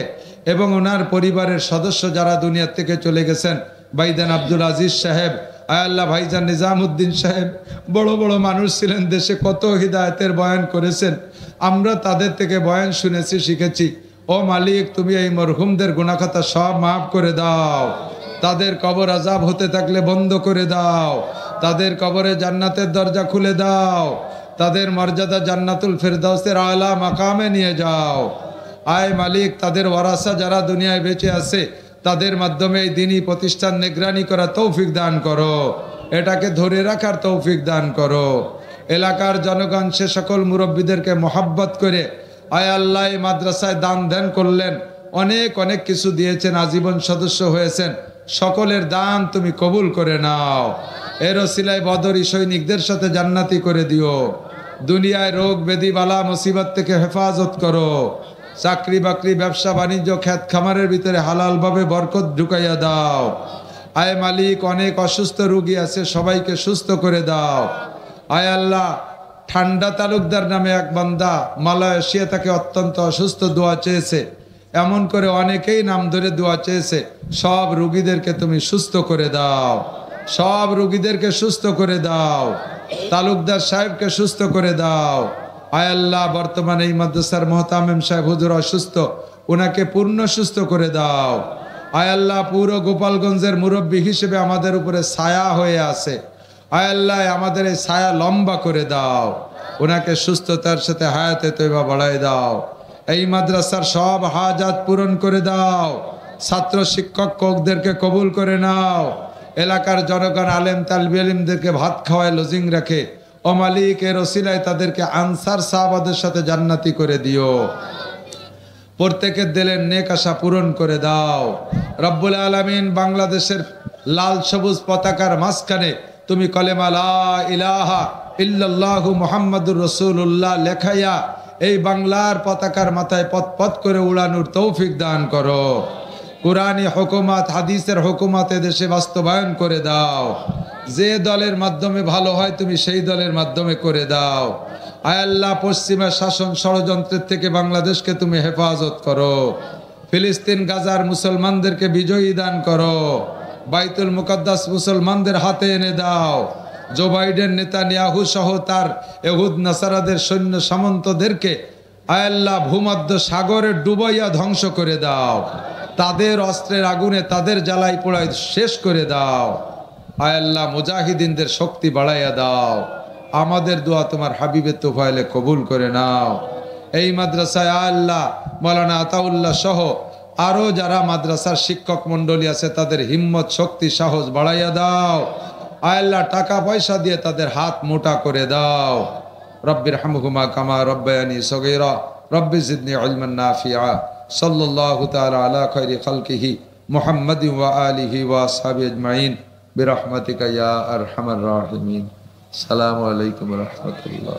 এবং ওনার পরিবারের সদস্য যারা দুনিয়া থেকে চলে গেছেন, ভাইজান আব্দুল আজিজ সাহেব, আয় আল্লাহ ভাইজান নিজামউদ্দিন সাহেব, বড় বড় মানুষ ছিলেন, দেশে কত হিদায়াতের বয়ান করেছেন, আমরা তাদের থেকে বয়ান শুনেছি শিখেছি। ও মালিক, তুমি এই মরহুমদের গুনাহ খাতা সব মাফ করে দাও, তাদের কবর আযাব হতে থাকলে বন্ধ করে দাও, তাদের কবরে জান্নাতের দরজা খুলে দাও, তাদের মর্যাদা জান্নাতুল ফেরদাউসের আলা মাকামে নিয়ে যাও। আয় মালিক, তাদের ওয়ারাসা যারা দুনিয়ায় বেঁচে আছে তাদের মাধ্যমে এই দ্বীনি প্রতিষ্ঠান নিগরানি করা তৌফিক দান করো, এটাকে ধরে রাখার তৌফিক দান করো। এলাকার জনগণ সে সকল মুরব্বীদেরকে মহাব্বত করে আয় আল্লাহ এই মাদ্রাসায় দান ধ্যান করলেন, অনেক অনেক কিছু দিয়েছেন, আজীবন সদস্য হয়েছেন, সকলের দান তুমি কবুল করে নাও। এর ওসিলায় বদরি সৈনিকদের সাথে জান্নাতি করে দিও, দুনিয়ায় রোগ ব্যাধি বালা মুসিবত থেকে হেফাজত করো। চাকরি বাকরি ব্যবসা বাণিজ্য খেত খামারের ভিতরে হালাল ভাবে বরকত ঢুকাইয়া দাও। আয় মালিক, অনেক অসুস্থ রোগী আছে, সবাইকে সুস্থ করে দাও। আয় আল্লাহ, ঠান্ডা তালুকদার নামে এক বান্দা মালয়েশিয়া থেকে অত্যন্ত অসুস্থ, দোয়া চেয়েছে। এমন করে অনেকেই নাম ধরে দোয়া চেয়েছে। সব রোগীদেরকে তুমি সুস্থ করে দাও, সব রোগীদেরকে সুস্থ করে দাও। তালুকদার সাহেবকে সুস্থ করে দাও। আয় আল্লাহ, বর্তমানে এই মাদ্রাসার মোহতামিম সাহেব হুজুর অসুস্থ, ওনাকে পূর্ণ সুস্থ করে দাও। আয় আল্লাহ, পুরো গোপালগঞ্জের মুরব্বী হিসেবে আমাদের উপরে ছায়া হয়ে আছে। আয় আল্লাহ, আমাদের এই ছায়া লম্বা করে দাও। ওনাকে সুস্থতার সাথে হায়াতে তৈবা বাড়াই দাও। এই মাদ্রাসার সব হাজাত পূরণ করে দাও। ছাত্র শিক্ষক কোকদেরকে কবুল করে নাও। এলাকার জনগণ আলেম তালবি আলিমদেরকে ভাত খাওয়ায় লজিং রাখে। ও মালিক, এর ওসিলায় তাদেরকে আনসার সাহাবাদের সাথে জান্নাতি করে দিও। প্রত্যেকের দিলের নেক আশা পূরণ করে দাও। রব্বুল আলামিন, বাংলাদেশের লাল সবুজ পতাকার মাঝখানে তুমি কলেমা লা ইলাহা ইল্লাল্লাহু মুহাম্মাদুর রাসূলুল্লাহ লেখাইয়া এই বাংলার পতাকার মাথায় পথ পথ করে উড়ানোর তৌফিক দান করো। কুরআনী হুকুমত, হাদিসের হুকুমত দেশে বাস্তবায়ন করে দাও। যে দলের মাধ্যমে ভালো হয় তুমি সেই দলের মাধ্যমে করে দাও। আয় আল্লাহ, পশ্চিমা শাসন ষড়যন্ত্রের থেকে বাংলাদেশকে তুমি হেফাজত করো। ফিলিস্তিন গাজার মুসলমানদেরকে বিজয়ী দান করো। বাইতুল মুকদ্দাস মুসলমানদের হাতে এনে দাও। জো বাইডেন, নেতানিয়াহু সহ তার ইহুদ নাসারাদের সৈন্য সামন্তদেরকে আয় আল্লাহ ভূমধ্য সাগরে ডুবাইয়া ধ্বংস করে দাও। তাদের অস্ত্রের আগুনে তাদের জ্বালাই পোড়াই শেষ করে দাও। আয় আল্লাহ, মুজাহিদিনদের শক্তি বাড়াইয়া দাও। আমাদের দোয়া তোমার হাবিবের তোফাইলে কবুল করে নাও। এই মাদ্রাসায় আয় আল্লাহ মাওলানা আতাউল্লাহ সহ আরো যারা মাদ্রাসার শিক্ষক মন্ডলী আছে তাদের হিম্মত, শক্তি, সাহস বাড়াইয়া দাও। আয় আল্লাহ, টাকা পয়সা দিয়ে তাদের হাত মোটা করে দাও। রব্বির হামহুমা কামা রব্বায়ানি সগীরা রব্বি জিদনি ইলমান নাফিআ। সাল্লাল্লাহু তাআলা আলা খায়রি খালকিহি মুহাম্মাদিন ওয়া আলিহি ওয়া আসহাবিহি আজমাইন বিরহমাতিকা ইয়া আরহামার রাহিমিন। আসসালামু আলাইকুম ওয়া রাহমাতুল্লাহ।